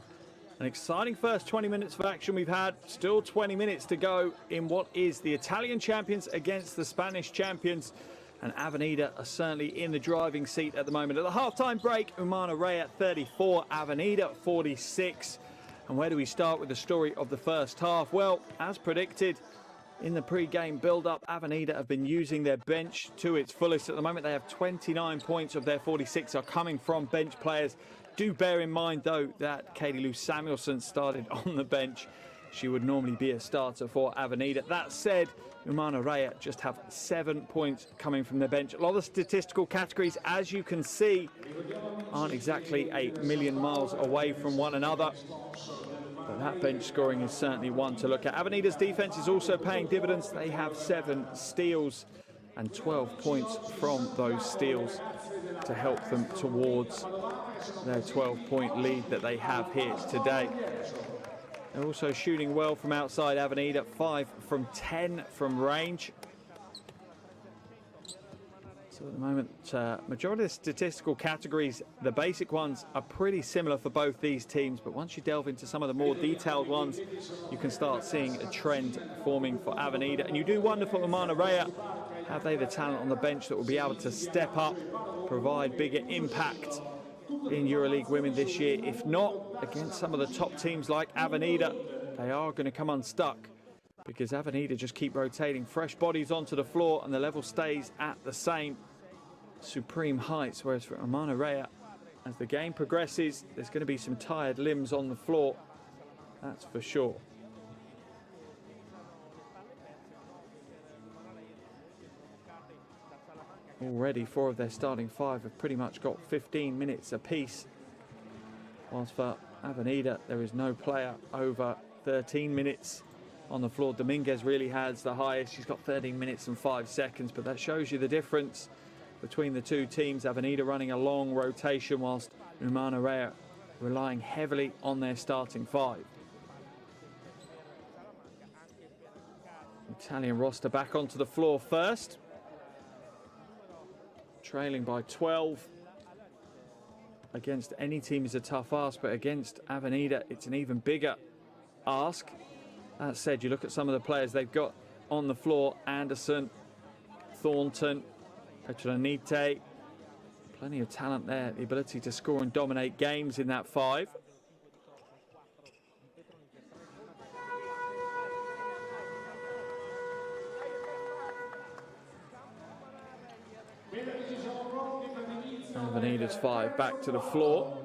An exciting first 20 minutes of action we've had. Still 20 minutes to go in what is the Italian champions against the Spanish champions. And Avenida are certainly in the driving seat at the moment. At the half-time break, Umana Reyer 34, Avenida 46. And where do we start with the story of the first half? Well, as predicted, in the pre-game build-up, Avenida have been using their bench to its fullest. At the moment, they have 29 points of their 46 are coming from bench players. Do bear in mind, though, that Katie Lou Samuelson started on the bench. She would normally be a starter for Avenida. That said, Umana Reyer just have 7 points coming from their bench. A lot of statistical categories, as you can see, aren't exactly a million miles away from one another. But that bench scoring is certainly one to look at. Avenida's defense is also paying dividends. They have 7 steals and 12 points from those steals to help them towards their 12-point lead that they have here today. They're also shooting well from outside Avenida, 5 from 10 from range. So at the moment, majority of the statistical categories, the basic ones, are pretty similar for both these teams. But once you delve into some of the more detailed ones, you can start seeing a trend forming for Avenida. And you do wonder for Umana Reyer, have they the talent on the bench that will be able to step up, provide bigger impact in EuroLeague women this year? If not, against some of the top teams like Avenida, they are going to come unstuck, because Avenida just keep rotating fresh bodies onto the floor and the level stays at the same supreme heights. Whereas for Umana Reyer, as the game progresses, there's going to be some tired limbs on the floor, that's for sure. Already 4 of their starting 5 have pretty much got 15 minutes apiece, whilst for Avenida there is no player over 13 minutes on the floor. Dominguez really has the highest. She's got 13 minutes and 5 seconds, but that shows you the difference between the two teams. Avenida running a long rotation, whilst Umana Reyer relying heavily on their starting 5. Italian roster back onto the floor first. Trailing by 12. Against any team is a tough ask, but against Avenida it's an even bigger ask. That said, you look at some of the players they've got on the floor: Anderson, Thornton, Petronite. Plenty of talent there, the ability to score and dominate games in that 5. Avenida's 5 back to the floor.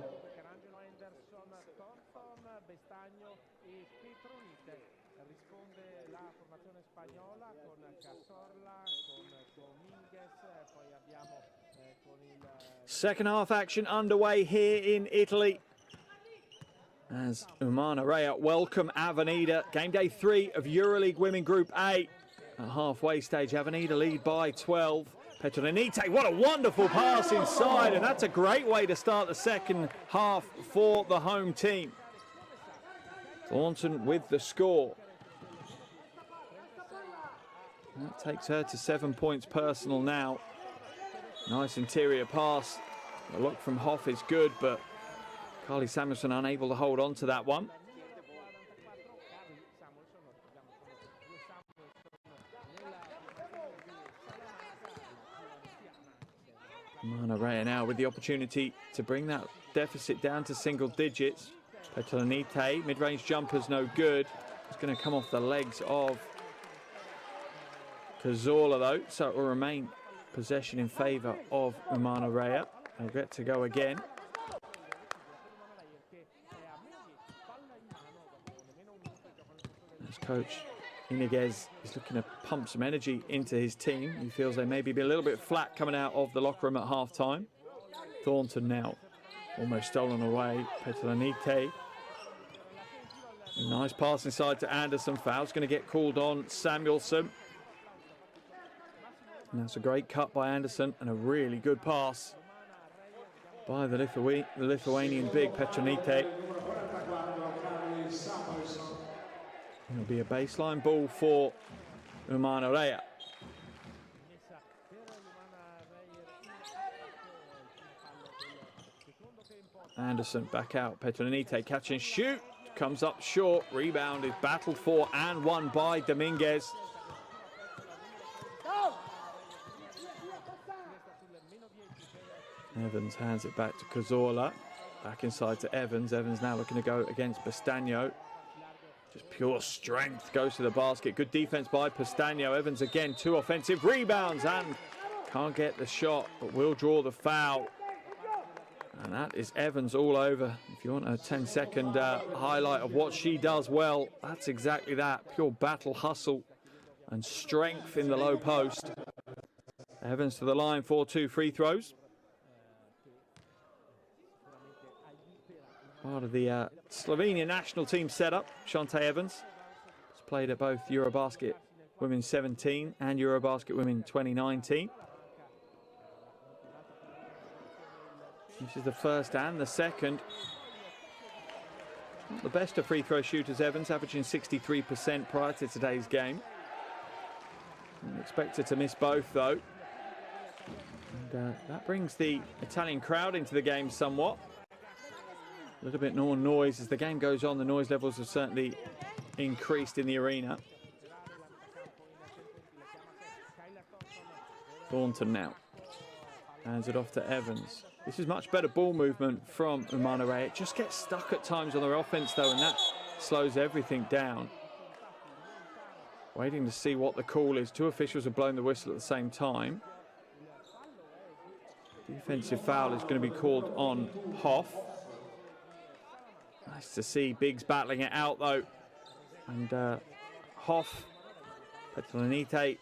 Second half action underway here in Italy, as Umana Reyer welcome Avenida. Game day 3 of EuroLeague Women Group A. At halfway stage, Avenida lead by 12. Petronite, what a wonderful pass inside, and that's a great way to start the second half for the home team. Thornton with the score. That takes her to 7 points personal now. Nice interior pass. The look from Hoff is good, but Carly Samuelson unable to hold on to that one. Umana Reyer now with the opportunity to bring that deficit down to single digits. Petronite, mid-range jumper's no good. It's going to come off the legs of Cazorla though, so it will remain possession in favour of Umana Reyer. They'll get to go again. As coach Iniguez is looking to pump some energy into his team. He feels they may be a little bit flat coming out of the locker room at half-time. Thornton now almost stolen away. Petronite. Nice pass inside to Anderson. Foul's going to get called on Samuelson. And that's a great cut by Anderson and a really good pass by the Lithuanian big Petronite. It'll be a baseline ball for Umana Reyer. Anderson back out. Petronite catch and shoot. Comes up short. Rebound is battled for and won by Dominguez. Evans hands it back to Cazorla. Back inside to Evans. Evans now looking to go against Pestagno. Just pure strength. Goes to the basket. Good defense by Pestagno. Evans again, 2 offensive rebounds and can't get the shot, but will draw the foul. And that is Evans all over. If you want a 10-second highlight of what she does well, that's exactly that. Pure battle, hustle, and strength in the low post. Evans to the line for 2 free throws. Part of the Slovenia national team setup, Shante Evans. Has played at both Eurobasket Women 17 and Eurobasket Women 2019. This is the first and the second. Not the best of free throw shooters, Evans, averaging 63% prior to today's game. Expected to miss both, though. And that brings the Italian crowd into the game somewhat. A little bit more noise as the game goes on. The noise levels have certainly increased in the arena. Thornton now hands it off to Evans. This is much better ball movement from Umana Reyer. It just gets stuck at times on their offense, though, and that slows everything down. Waiting to see what the call is. 2 officials have blown the whistle at the same time. Defensive foul is going to be called on Hoff. Nice to see Biggs battling it out, though. And Hoff, Petronite,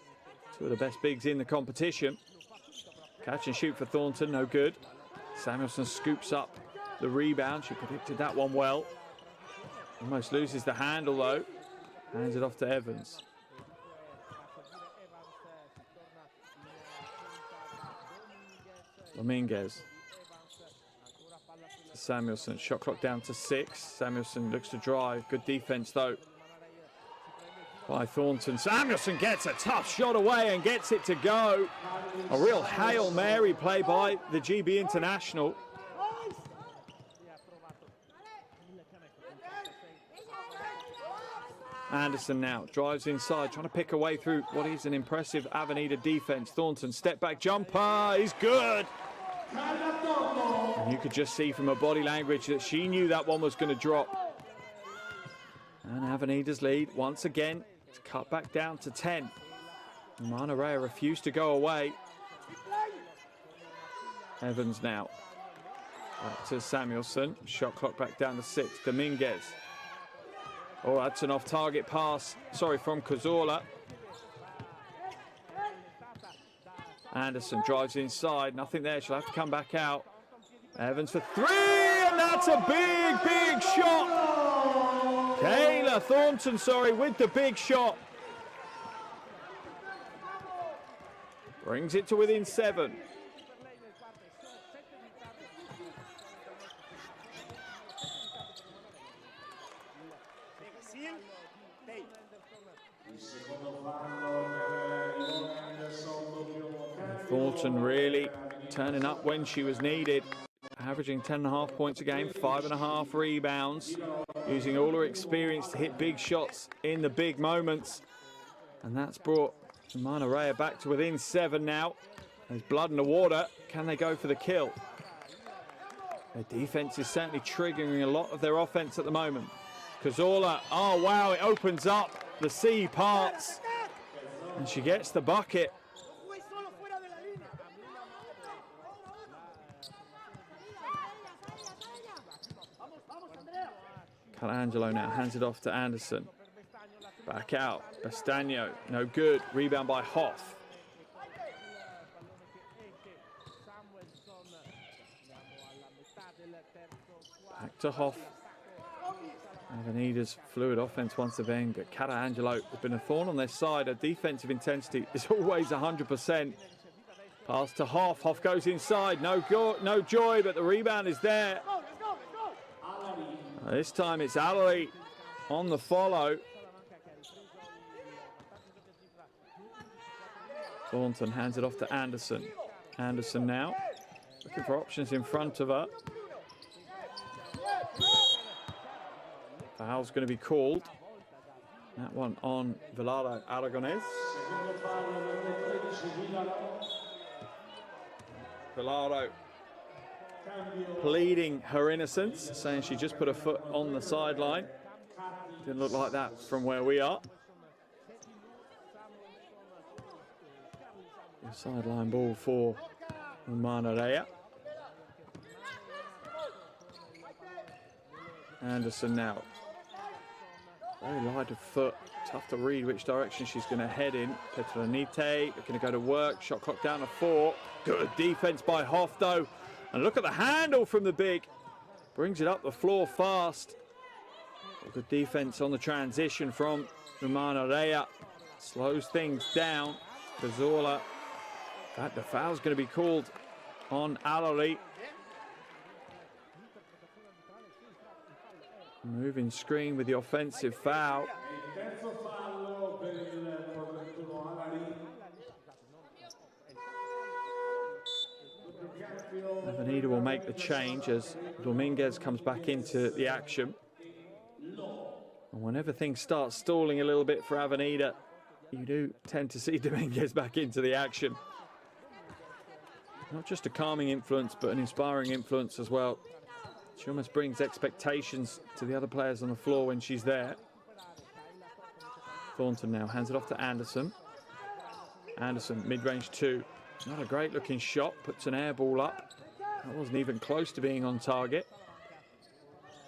2 of the best bigs in the competition. Catch and shoot for Thornton, no good. Samuelson scoops up the rebound. She predicted that one well. Almost loses the handle, though. Hands it off to Evans. Dominguez. Samuelson, shot clock down to 6. Samuelson looks to drive. Good defense, though, by Thornton. Samuelson gets a tough shot away and gets it to go. A real Hail Mary play by the GB international. Anderson now drives inside, trying to pick away through what is an impressive Avenida defense. Thornton, step back jumper, is good. And you could just see from her body language that she knew that one was going to drop. And Avenida's lead once again. It's cut back down to 10. Umana Reyer refused to go away. Evans now. Back to Samuelson. Shot clock back down to 6. Dominguez. Oh, that's an off-target pass. Sorry, from Cazorla. Anderson drives inside. Nothing there. She'll have to come back out. Evans for 3, and that's a big, big shot. Kayla Thornton, with the big shot. Brings it to within 7. Thornton really turning up when she was needed. Averaging 10.5 points a game, 5.5 rebounds. Using all her experience to hit big shots in the big moments. And that's brought Umana Reyer back to within 7 now. There's blood in the water. Can they go for the kill? Their defense is certainly triggering a lot of their offense at the moment. Cazorla, oh wow, it opens up. The sea parts. And she gets the bucket. Calangelo now hands it off to Anderson. Back out. Pestagno, no good. Rebound by Hoff. Back to Hoff. Avenida's fluid offense once again, but Calangelo has been a thorn on their side. Her defensive intensity is always 100%. Pass to Hoff. Hoff goes inside. No joy, but the rebound is there. This time it's Allery on the follow. Thornton hands it off to Anderson. Anderson now looking for options in front of her. Foul's going to be called. That one on Velado Aragonés. Velado pleading her innocence, saying she just put her foot on the sideline. Didn't look like that from where we are. The sideline ball for Umana Reyer. Anderson now. Very light of foot. Tough to read which direction she's going to head in. Petronite going to go to work. Shot clock down to 4. Good defense by Hoff though. And look at the handle from the big. Brings it up the floor fast. Good defense on the transition from Umana Reyer. Slows things down. Cazorla. In fact, the foul's going to be called on Alari. Moving screen with the offensive foul. Avenida will make the change as Dominguez comes back into the action. And whenever things start stalling a little bit for Avenida, you do tend to see Dominguez back into the action. Not just a calming influence, but an inspiring influence as well. She almost brings expectations to the other players on the floor when she's there. Thornton now hands it off to Anderson. Anderson, mid-range 2. Not a great looking shot, puts an air ball up. That wasn't even close to being on target.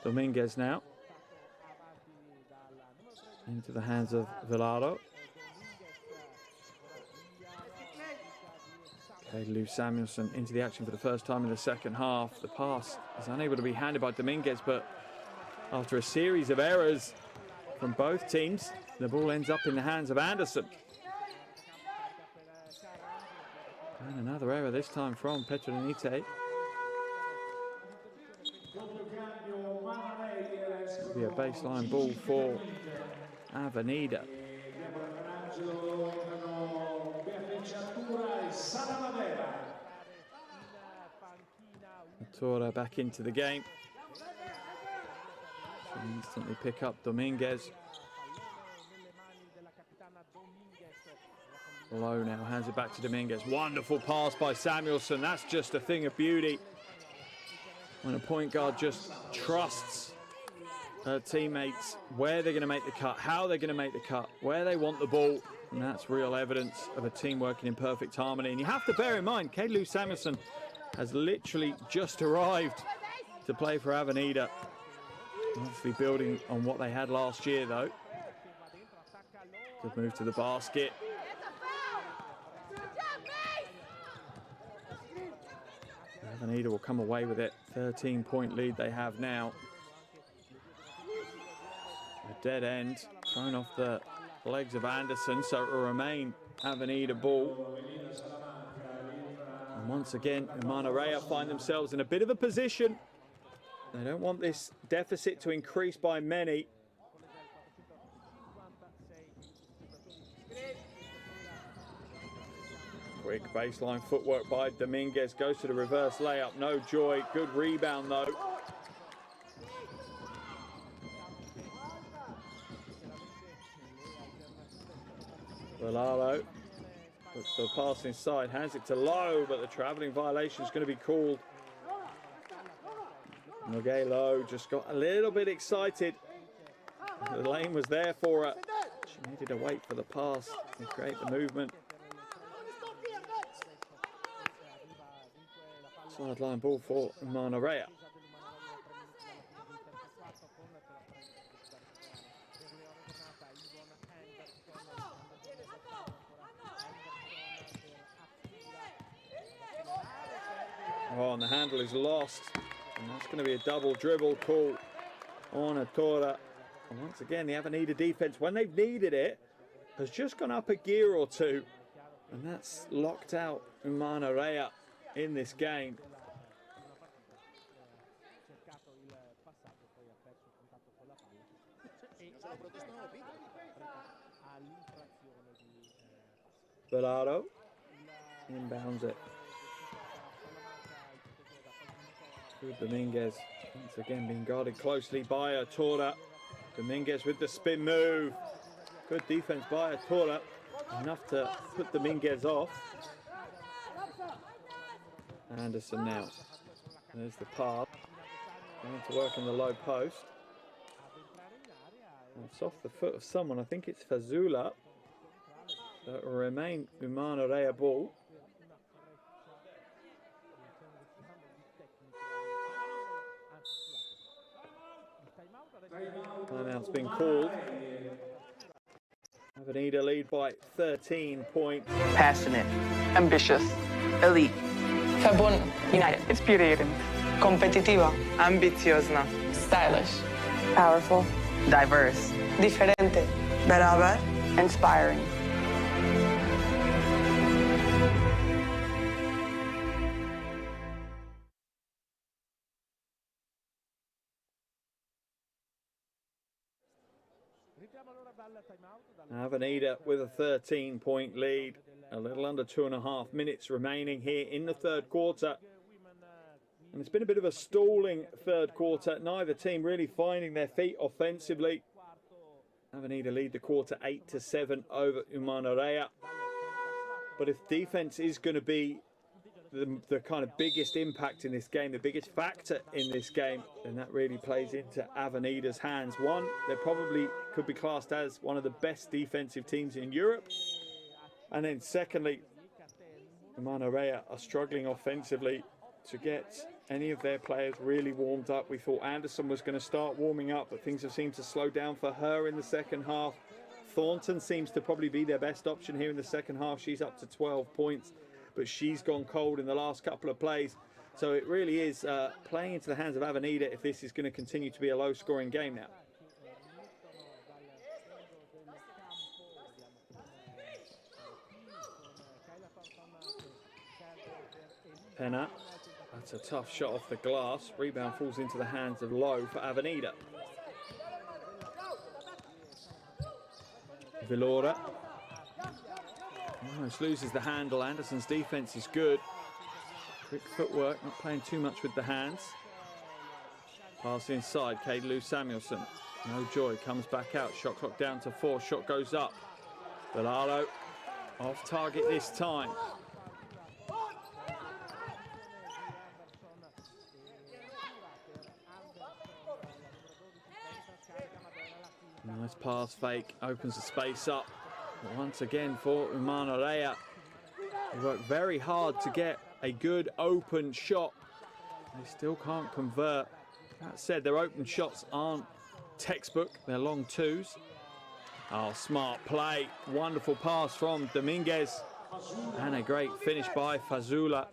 Dominguez now. Into the hands of Velado. Lou Samuelson into the action for the first time in the second half. The pass is unable to be handed by Dominguez, but after a series of errors from both teams, the ball ends up in the hands of Anderson. And another error this time from Petronite. It'll be a baseline ball for Avenida. Tora back into the game. She'll instantly pick up Dominguez. Low now hands it back to Dominguez. Wonderful pass by Samuelson. That's just a thing of beauty. When a point guard just trusts her teammates where they're going to make the cut, how they're going to make the cut, where they want the ball. And that's real evidence of a team working in perfect harmony. And you have to bear in mind, Lou Samuelson has literally just arrived to play for Avenida. Obviously building on what they had last year though. Good move to the basket. Avenida will come away with it. 13-point lead they have now. A dead end thrown off the legs of Anderson, so it will remain Avenida ball. And once again, Umana Reyer find themselves in a bit of a position. They don't want this deficit to increase by many. Quick baseline footwork by Dominguez, goes to the reverse layup, no joy. Good rebound though. Velado looks for the pass inside, hands it to Lowe, but the travelling violation is going to be called. Lowe just got a little bit excited. The lane was there for her. She needed to wait for the pass and create the movement. Sideline ball for Umana Reyer. Oh, and the handle is lost. And that's going to be a double dribble call on Tora. And once again, the Avenida defense, when they've needed it, has just gone up a gear or two. And that's locked out Umana Reyer in this game. Velado inbounds it. Dominguez once again being guarded closely by Tora. Dominguez with the spin move. Good defense by Atora. Enough to put Dominguez off. Anderson now. There's the pass. Going to work in the low post. It's off the foot of someone. I think it's Fazula. That will remain Umana Reyer ball. Timeout's been called. Avenida lead by 13 points. Passionate, ambitious, elite, Verbund, united, inspirerend, competitiva, ambiciozna, stylish, powerful, diverse, diferente, beraber, inspiring. Avenida with a 13-point lead. A little under 2.5 minutes remaining here in the third quarter. And it's been a bit of a stalling third quarter. Neither team really finding their feet offensively. Avenida lead the quarter 8-7 over Umana Reyer. But if defense is going to be the kind of biggest impact in this game, the biggest factor in this game, then that really plays into Avenida's hands. One, they probably could be classed as one of the best defensive teams in Europe. And then secondly, Umana Reyer are struggling offensively to get any of their players really warmed up. We thought Anderson was going to start warming up, but things have seemed to slow down for her in the second half. Thornton seems to probably be their best option here in the second half. She's up to 12 points, but she's gone cold in the last couple of plays. So it really is playing into the hands of Avenida if this is going to continue to be a low-scoring game now. Penna, that's a tough shot off the glass. Rebound falls into the hands of Lowe for Avenida. Villora almost loses the handle. Anderson's defense is good. Quick footwork, not playing too much with the hands. Pass inside, Lou Samuelson. No joy, comes back out. Shot clock down to 4. Shot goes up. Bilalo off target this time. Nice pass fake, opens the space up. But once again for Umana Reyer. They work very hard to get a good open shot. They still can't convert. That said, their open shots aren't textbook, they're long twos. Oh, smart play. Wonderful pass from Dominguez. And a great finish by Fazula.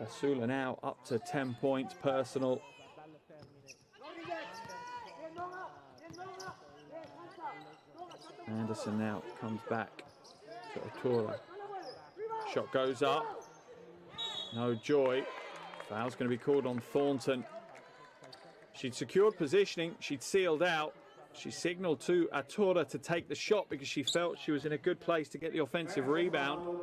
Fazula now up to 10 points personal. Anderson now comes back to Atora. Shot goes up. No joy. Foul's going to be called on Thornton. She'd secured positioning. She'd sealed out. She signaled to Atora to take the shot because she felt she was in a good place to get the offensive rebound.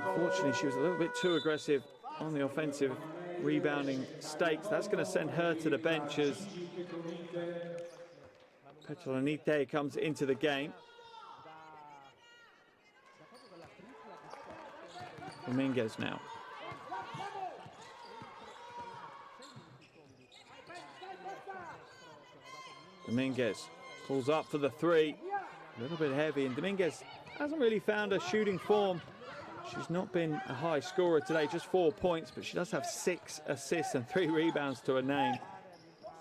Unfortunately, she was a little bit too aggressive on the offensive rebounding stakes. That's going to send her to the benches. Petronite comes into the game. Dominguez now. Dominguez pulls up for the 3. A little bit heavy, and Dominguez hasn't really found her shooting form. She's not been a high scorer today, just 4 points, but she does have 6 assists and 3 rebounds to her name.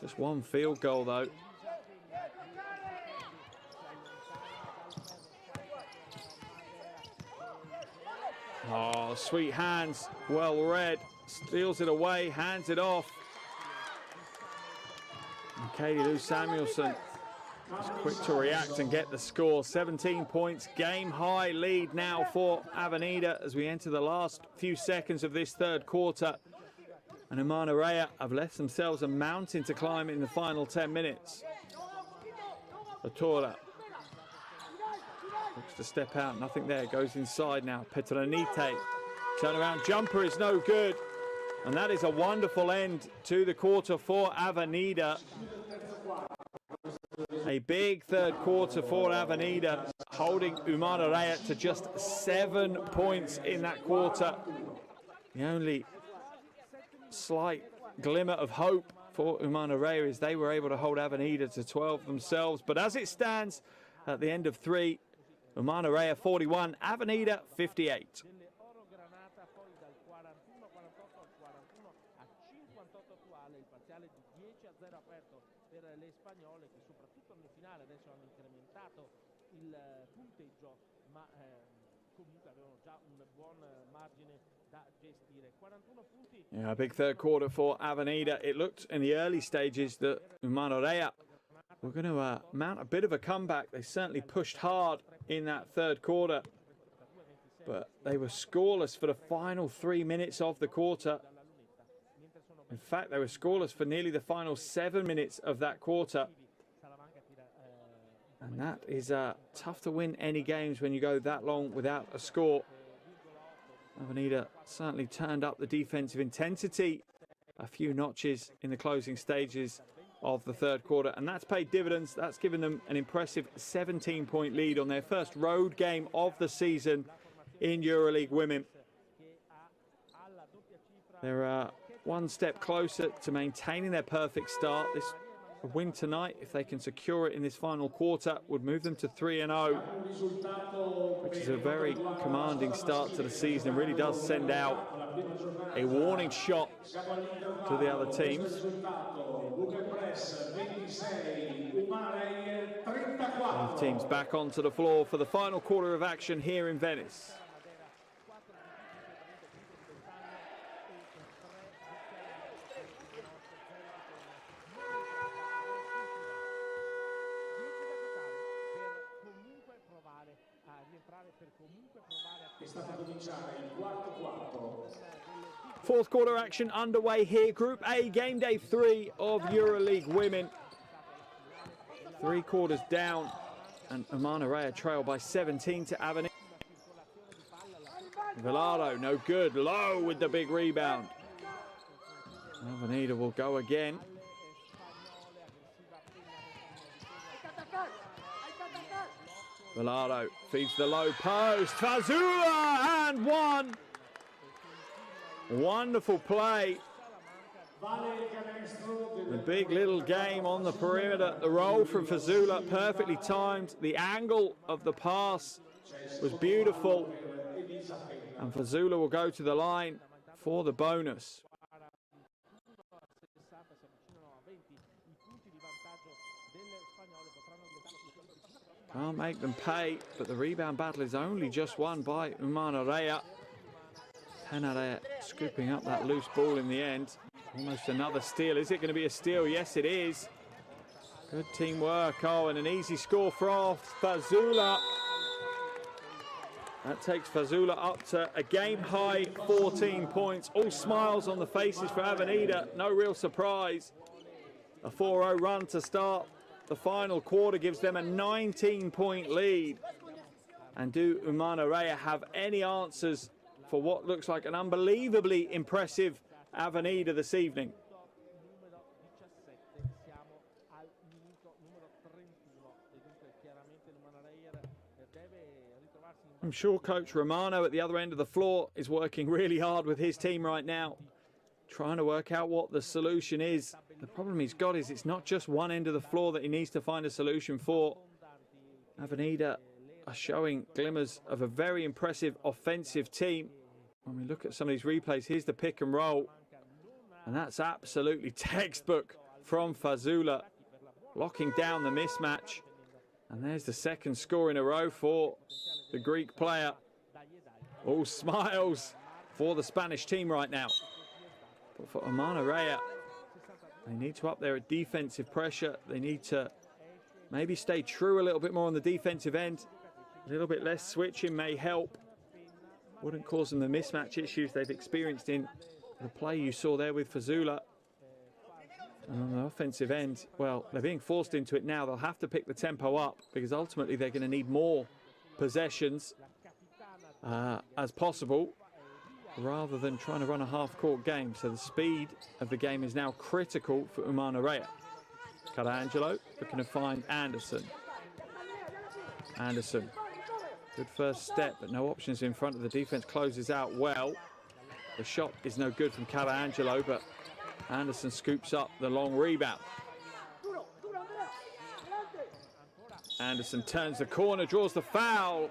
Just 1 field goal though. Oh, sweet hands, well read. Steals it away, hands it off. And Lou Samuelson is quick to react and get the score. 17 points, game high lead now for Avenida as we enter the last few seconds of this third quarter. And Umana Reyer have left themselves a mountain to climb in the final 10 minutes. Atora looks to step out, nothing there, goes inside now. Petronite, turnaround jumper is no good. And that is a wonderful end to the quarter for Avenida. A big third quarter for Avenida, holding Umana Reyer to just 7 points in that quarter. The only slight glimmer of hope for Umana Reyer is they were able to hold Avenida to 12 themselves. But as it stands at the end of 3, Umana Reyer 41, Avenida 58. Per le spagnole che soprattutto nel finale adesso hanno incrementato il punteggio, ma comunque avevano già un buon margine da gestire. 41 punti. Yeah, a big third quarter for Avenida. It looked in the early stages that Umana Reyer were going to mount a bit of a comeback. They certainly pushed hard in that third quarter, but they were scoreless for the final 3 minutes of the quarter. In fact, they were scoreless for nearly the final 7 minutes of that quarter. And that is tough to win any games when you go that long without a score. Avenida certainly turned up the defensive intensity a few notches in the closing stages of the third quarter, and that's paid dividends. That's given them an impressive 17-point lead on their first road game of the season in EuroLeague Women. They're one step closer to maintaining their perfect start. This win tonight, if they can secure it in this final quarter, would move them to 3-0, which is a very commanding start to the season. It really does send out a warning shot to the other teams. Both teams back onto the floor for the final quarter of action here in Venice. Fourth quarter action underway here. Group A, game day 3 of EuroLeague Women. 3 quarters down, and Umana Reyer trail by 17 to Avenida. Velado, no good. Low with the big rebound. Avenida will go again. Velado feeds the low post. Fazula and one. Wonderful play. The big little game on the perimeter. The roll from Fazula perfectly timed. The angle of the pass was beautiful. And Fazula will go to the line for the bonus. Can't make them pay, but the rebound battle is only just won by Umana Reyer. Reyer scooping up that loose ball in the end. Almost another steal. Is it going to be a steal? Yes, it is. Good teamwork. Oh, and an easy score for Fazula. That takes Fazula up to a game-high 14 points. All smiles on the faces for Avenida. No real surprise. A 4-0 run to start the final quarter gives them a 19-point lead. And do Umana Reyer have any answers for what looks like an unbelievably impressive Avenida this evening? I'm sure Coach Romano at the other end of the floor is working really hard with his team right now, trying to work out what the solution is. The problem he's got is it's not just one end of the floor that he needs to find a solution for. Avenida are showing glimmers of a very impressive offensive team. When we look at some of these replays, here's the pick and roll. And that's absolutely textbook from Fazula, locking down the mismatch. And there's the second score in a row for the Greek player. All smiles for the Spanish team right now. But for Umana Reyer, they need to up their defensive pressure. They need to maybe stay true a little bit more on the defensive end. A little bit less switching may help. Wouldn't cause them the mismatch issues they've experienced in the play you saw there with Fazula. And on the offensive end, well, they're being forced into it now. They'll have to pick the tempo up because ultimately they're going to need more possessions as possible. rather than trying to run a half-court game. So the speed of the game is now critical for Umana Reyer. Carangelo looking to find Anderson. Anderson, good first step, but no options in front of the defense. Closes out well. The shot is no good from Carangelo, but Anderson scoops up the long rebound. Anderson turns the corner, draws the foul.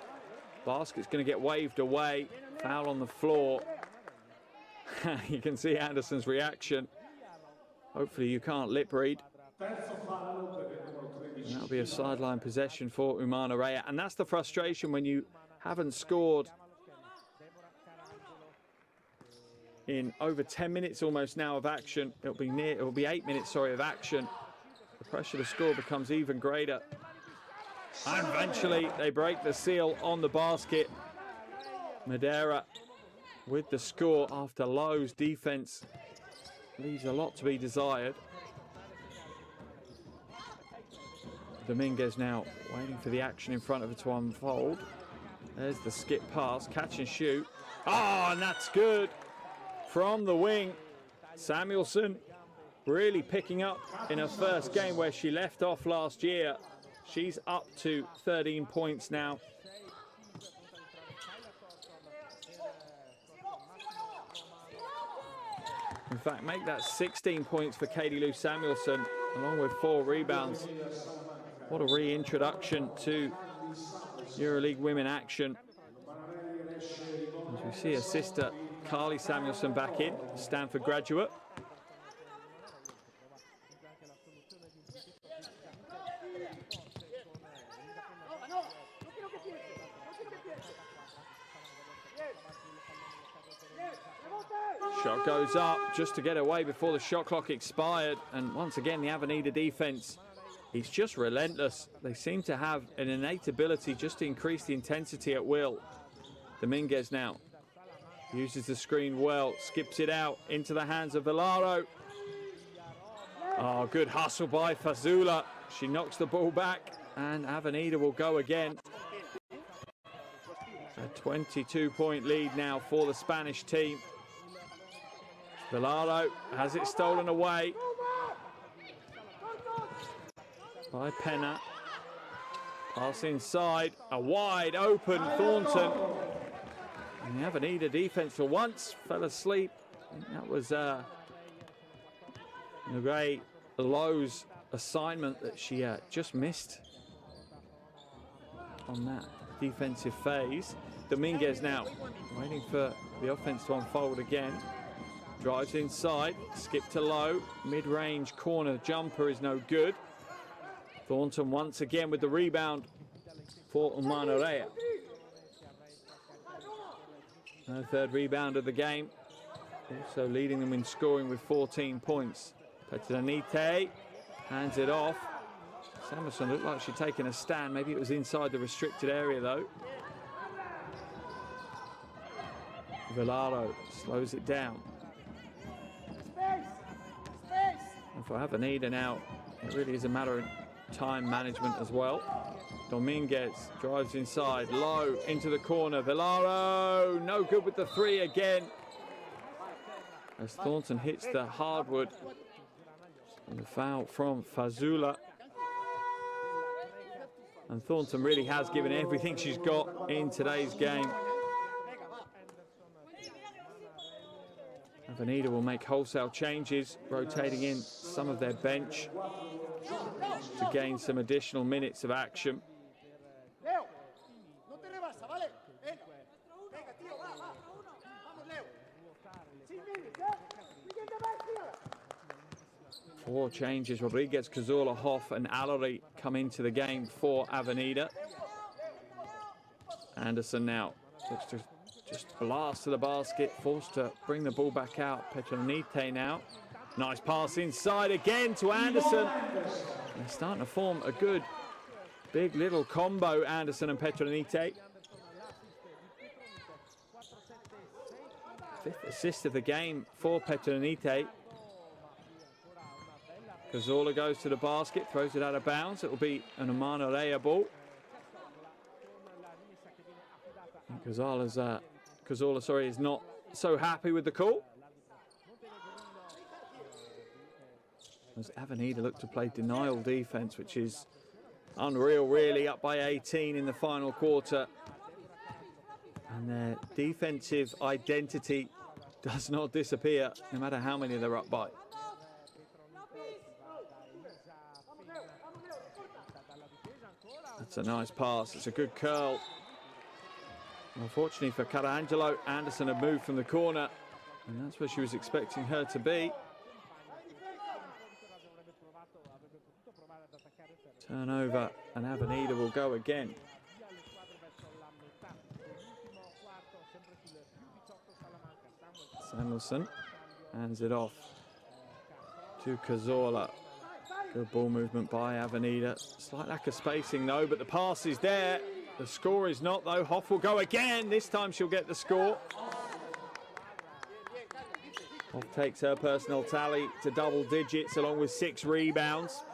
Basket's going to get waved away. Foul on the floor. You can see Anderson's reaction. Hopefully you can't lip read. And that'll be a sideline possession for Umana Reyer. And that's the frustration when you haven't scored in over 10 minutes almost now of action. It'll be 8 minutes, of action. The pressure to score becomes even greater. And eventually they break the seal on the basket. Madeira with the score after Lowe's defense leaves a lot to be desired. Dominguez now waiting for the action in front of her to unfold. There's the skip pass, catch and shoot. Oh, and that's good from the wing. Samuelson really picking up in her first game where she left off last year. She's up to 13 points now. In fact, make that 16 points for Katie Lou Samuelson, along with 4 rebounds. What a reintroduction to EuroLeague women action. As we see her sister, Carly Samuelson, back in, Stanford graduate. Shot goes up just to get away before the shot clock expired. And once again, the Avenida defense is just relentless. They seem to have an innate ability just to increase the intensity at will. Dominguez now uses the screen well, skips it out into the hands of Velaro. Oh, good hustle by Fazula. She knocks the ball back, and Avenida will go again. A 22-point lead now for the Spanish team. Velaro has it stolen away by Pena. Pass inside, a wide open Thornton. And the Avenida defense for once fell asleep. I think that was Nugay Lowe's assignment that she just missed on that defensive phase. Dominguez now waiting for the offense to unfold again. Drives inside, skip to Lowe, mid-range corner jumper is no good. Thornton once again with the rebound for Umana Reyer. Her third rebound of the game, also leading them in scoring with 14 points. Petronite hands it off. Samuelson looked like she'd taken a stand. Maybe it was inside the restricted area though. Velaro slows it down. And for Avenida now, it really is a matter of time management as well. Dominguez drives inside, Low into the corner. Velaro, no good with the 3 again. As Thornton hits the hardwood. And the foul from Fazula. And Thornton really has given everything she's got in today's game. Avenida will make wholesale changes, rotating in some of their bench to gain some additional minutes of action. Four changes. Rodriguez, Cazorla, Hoff and Allery come into the game for Avenida. Anderson now looks to just blast to the basket, forced to bring the ball back out. Petronite now. Nice pass inside again to Anderson. They're starting to form a good big little combo, Anderson and Petronite. 5th assist of the game for Petronite. Cazorla goes to the basket, throws it out of bounds. It will be an Umana Reyer ball. Cazorla, is not so happy with the call. As Avenida look to play denial defense, which is unreal, really, up by 18 in the final quarter. And their defensive identity does not disappear, no matter how many they're up by. That's a nice pass. It's a good curl. Unfortunately for Carangelo, Anderson had moved from the corner, and that's where she was expecting her to be. Turnover, and Avenida will go again. Samuelson hands it off to Cazorla. Good ball movement by Avenida. Slight lack of spacing though, but the pass is there. The score is not though. Hoff will go again. This time she'll get the score. Hoff takes her personal tally to double digits along with 6 rebounds.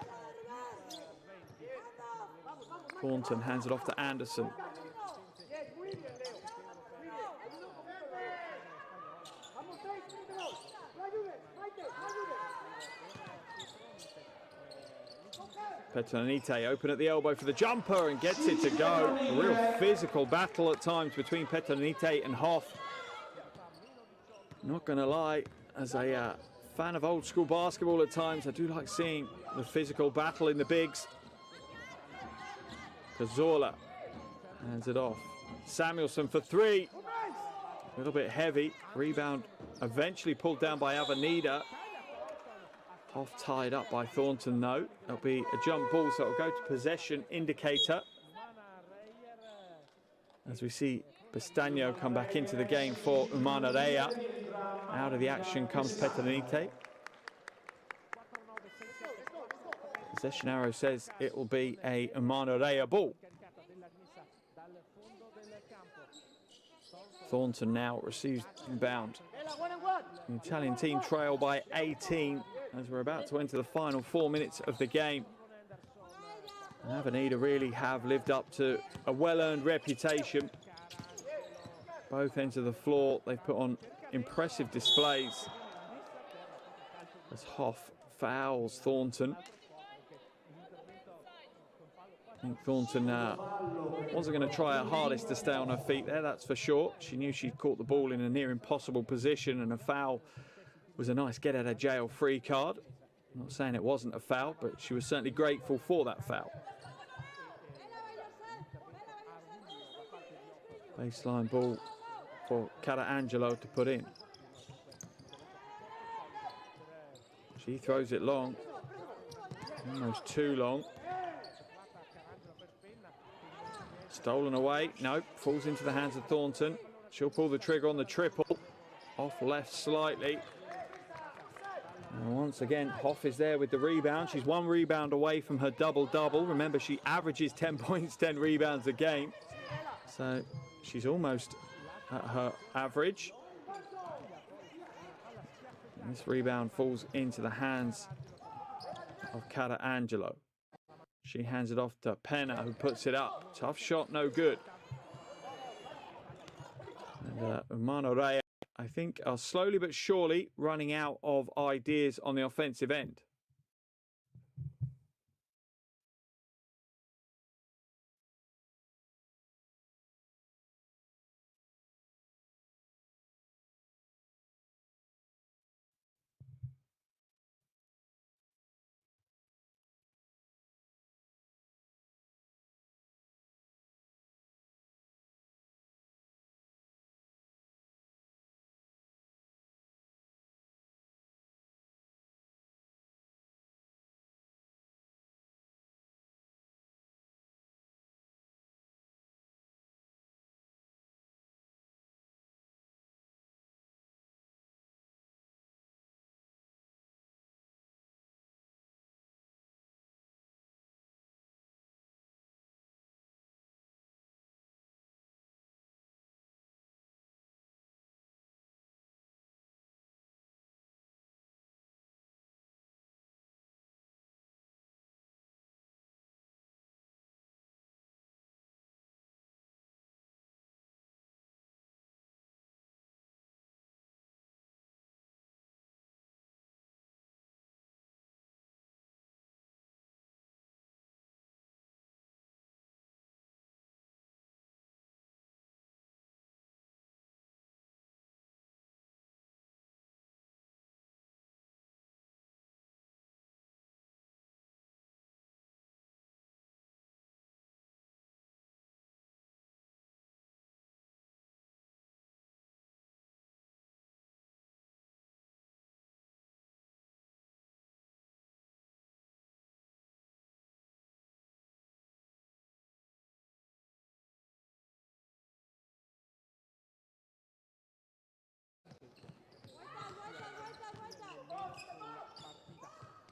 Thornton hands it off to Anderson. Petronite open at the elbow for the jumper and gets it to go. A real physical battle at times between Petronite and Hoff. Not going to lie, as a fan of old school basketball at times, I do like seeing the physical battle in the bigs. Cazorla hands it off. Samuelson for 3. A little bit heavy. Rebound eventually pulled down by Avenida. Hoff tied up by Thornton though. There'll be a jump ball, so it'll go to possession indicator. As we see Pestagno come back into the game for Umana Reyer. Out of the action comes Petronite. Possession arrow says it will be a Umana Reyer ball. Thornton now receives inbound. The Italian team trail by 18 as we're about to enter the final 4 minutes of the game. And Avenida really have lived up to a well-earned reputation. Both ends of the floor, they've put on impressive displays. As Hoff fouls Thornton. I think Thornton wasn't going to try her hardest to stay on her feet there, that's for sure. She knew she'd caught the ball in a near impossible position, and a foul was a nice get out of jail free card. I'm not saying it wasn't a foul, but she was certainly grateful for that foul. Baseline ball for Carangelo to put in. She throws it long, almost too long. Stolen away, no, falls into the hands of Thornton. She'll pull the trigger on the triple, off left slightly. And once again, Hoff is there with the rebound. She's 1 rebound away from her double-double. Remember, she averages 10 points, 10 rebounds a game. So she's almost at her average. And this rebound falls into the hands of Carangelo. She hands it off to Pena, who puts it up. Tough shot, no good. And Umana Reyer, I think, are slowly but surely running out of ideas on the offensive end.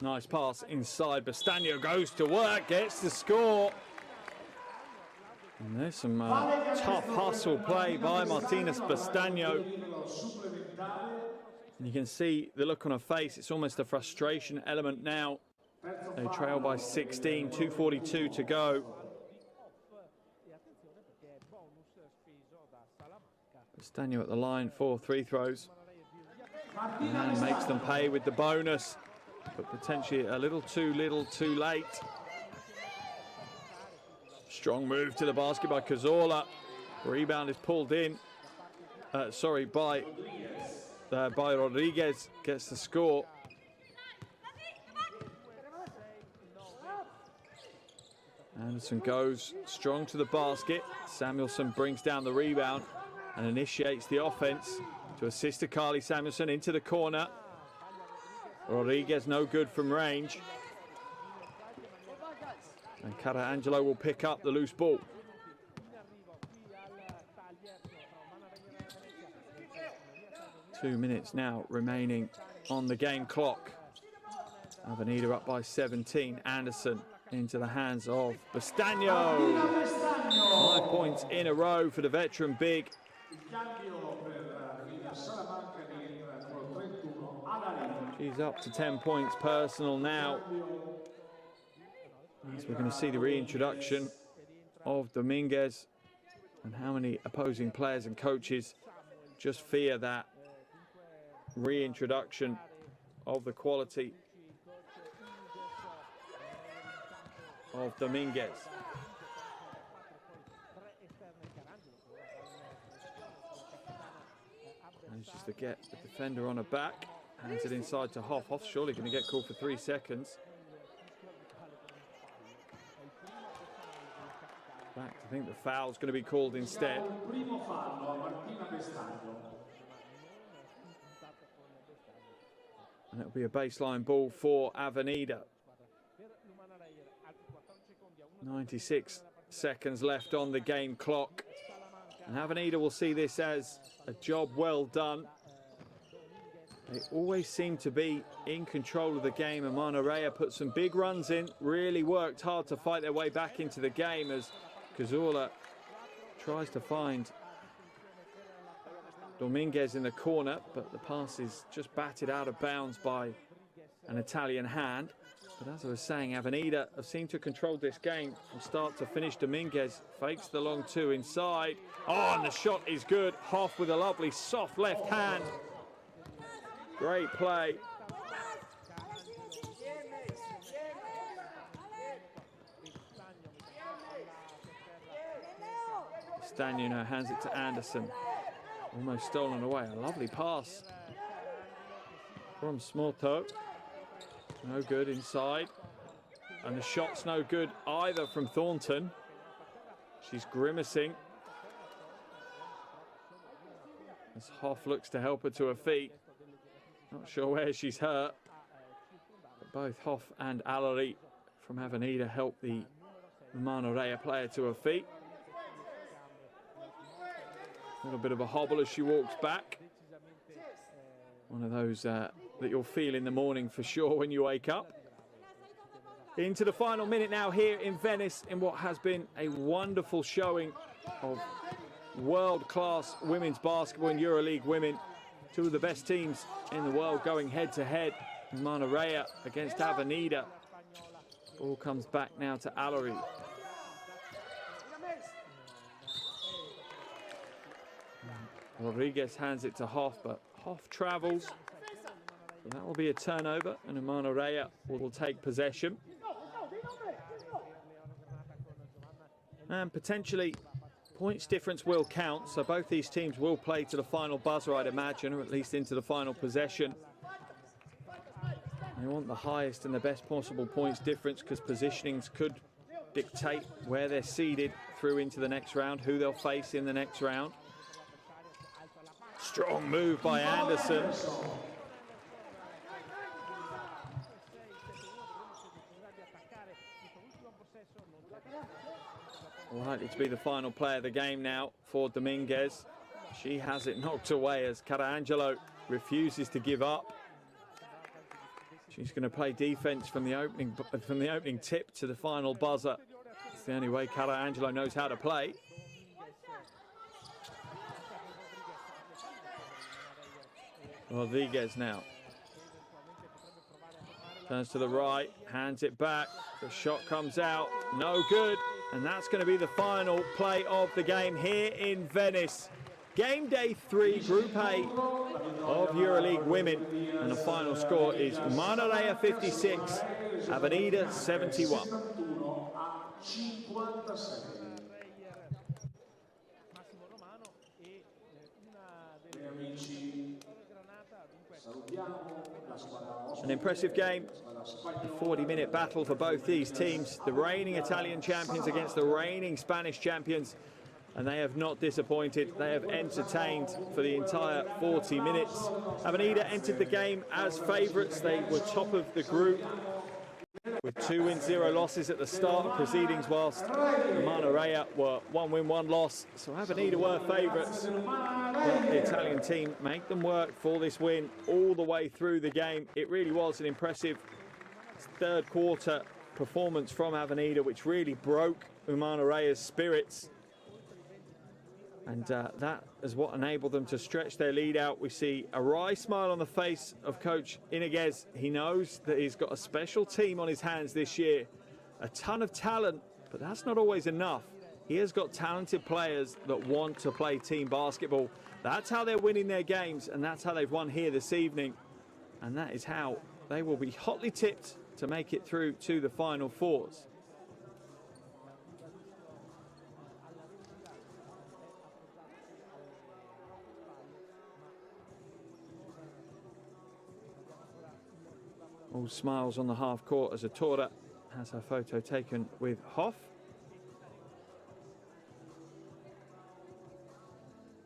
Nice pass inside. Bastagno goes to work, gets the score. And there's some tough hustle play by Martinez Bastagno. And you can see the look on her face. It's almost a frustration element now. They trail by 16, 2:42 to go. Bastagno at the line for free throws. And makes them pay with the bonus, but potentially a little too late. Strong move to the basket by Cazorla. Rebound is pulled in. By Rodriguez. Gets the score. Anderson goes strong to the basket. Samuelson brings down the rebound and initiates the offense to assist to Carly Samuelson into the corner. Rodriguez no good from range. And Carangelo will pick up the loose ball. Two minutes now remaining on the game clock. Avenida up by 17. Anderson into the hands of Bastagno. 5 points in a row for the veteran big. She's up to 10 points personal now. As we're going to see the reintroduction of Dominguez, and how many opposing players and coaches just fear that reintroduction of the quality of Dominguez. Manages to get the defender on her back, hands it inside to Hoff. Hoff's surely going to get called for 3 seconds. Back, I think the foul's going to be called instead. And it'll be a baseline ball for Avenida. 96 seconds left on the game clock. And Avenida will see this as a job well done. They always seem to be in control of the game. Umana Reyer put some big runs in, really worked hard to fight their way back into the game as Cazorla tries to find Dominguez in the corner, but the pass is just batted out of bounds by an Italian hand. But as I was saying, Avenida have seemed to control this game from start to finish. Dominguez fakes the long two inside. Oh, and the shot is good. Hoff with a lovely soft left hand. Great play. Bastagno now hands it to Anderson. Almost stolen away. A lovely pass from Smolto. No good inside. And the shot's no good either from Thornton. She's grimacing as Hoff looks to help her to her feet. Not sure where she's hurt. But both Hoff and Allery from Avenida help the Umana Reyer player to her feet. A little bit of a hobble as she walks back. One of those that you'll feel in the morning for sure when you wake up. Into the final minute now here in Venice in what has been a wonderful showing of world-class women's basketball in EuroLeague women. Two of the best teams in the world going head-to-head. Umana Reyer against Avenida. Ball comes back now to Allery. Rodriguez hands it to Hoff, but Hoff travels. So that will be a turnover, and Umana Reyer will take possession. And potentially, points difference will count, so both these teams will play to the final buzzer, I'd imagine, or at least into the final possession. They want the highest and the best possible points difference because positionings could dictate where they're seeded through into the next round, who they'll face in the next round. Strong move by Anderson. Likely to be the final player of the game now for Dominguez. She has it knocked away as Carangelo refuses to give up. She's going to play defense from the opening tip to the final buzzer. It's the only way Cara Angelo knows how to play. Rodriguez now. Turns to the right, hands it back. The shot comes out, no good. And that's going to be the final play of the game here in Venice. Game day 3, Group A of EuroLeague Women. And the final score is Umana Reyer 56, Avenida 71. An impressive game, a 40-minute battle for both these teams. The reigning Italian champions against the reigning Spanish champions. And they have not disappointed. They have entertained for the entire 40 minutes. Avenida entered the game as favourites. They were top of the group with 2 wins, 0 losses at the start of proceedings, whilst Umana Reyer were 1 win, 1 loss. So Avenida were favourites. But the Italian team make them work for this win all the way through the game. It really was an impressive third quarter performance from Avenida, which really broke Umana Reyer's spirits. And that is what enabled them to stretch their lead out. We see a wry smile on the face of Coach Iniguez. He knows that he's got a special team on his hands this year. A ton of talent, but that's not always enough. He has got talented players that want to play team basketball. That's how they're winning their games, and that's how they've won here this evening. And that is how they will be hotly tipped to make it through to the Final Fours. All smiles on the half court as Atora has her photo taken with Hoff.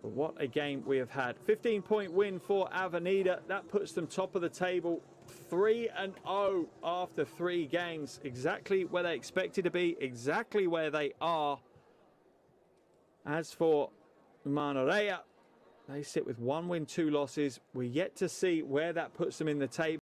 But what a game we have had. 15-point win for Avenida. That puts them top of the table, 3-0 after 3 games. Exactly where they expected to be, exactly where they are. As for Umana Reyer, they sit with 1 win, 2 losses. We're yet to see where that puts them in the table.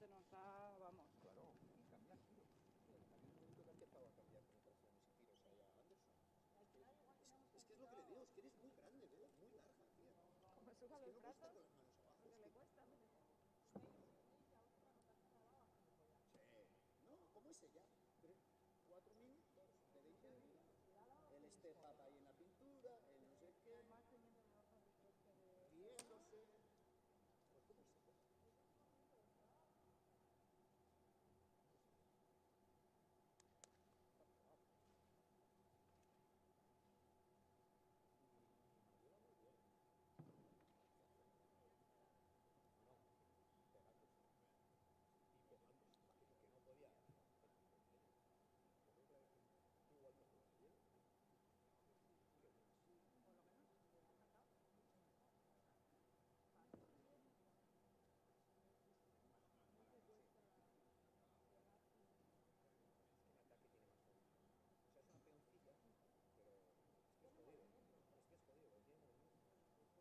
se nos ha, vamos. Claro, y cambiar giros. También un momento que ha empezado a cambiar penetraciones y giros ahí a Anderson. Es que es lo que le digo, es que eres muy grande, ¿ves? Muy larga, tía. Como suba Es que los no puedes estar brazos, con las manos abajo. porque Es le que... cuesta. Sí. No, ¿cómo es ella? 4 minutos de 20 días. El step up ahí en la pintura, el no sé qué. Riéndose. Pues ¿cómo es ella? Que no podía. Igual que el ataque tiene más fuerza. O sea, es una peoncilla, pero es jodido. Es jodido, porque tiene movimiento.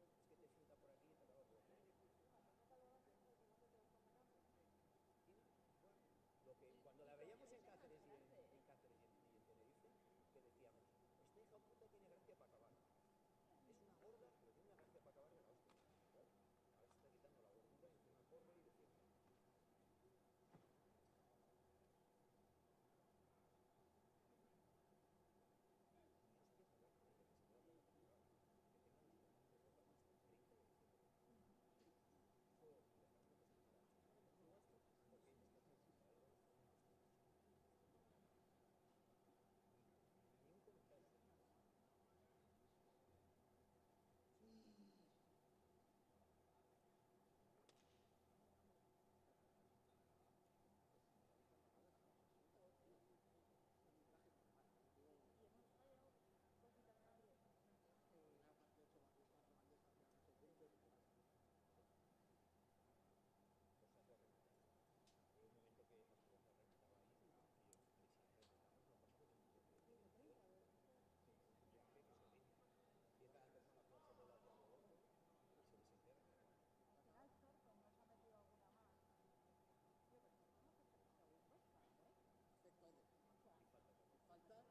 Es que te finta por aquí y te acaba por aquí. Lo que cuando la veíamos en Cáceres y en Tenerife, que decíamos, esta hija puta tiene gracia para acabar. Es una gorda, pero tiene una gracia para acabar de la hostia. ¿Claro? Ahora se está quitando la gordura y encima corre y defiende. Hay un momento que nos podemos rentaba ahí y si rentamos no pasamos de un viaje que se rinda. Empieza a Anderson a jugarse por la otra y se desintegra. Falta.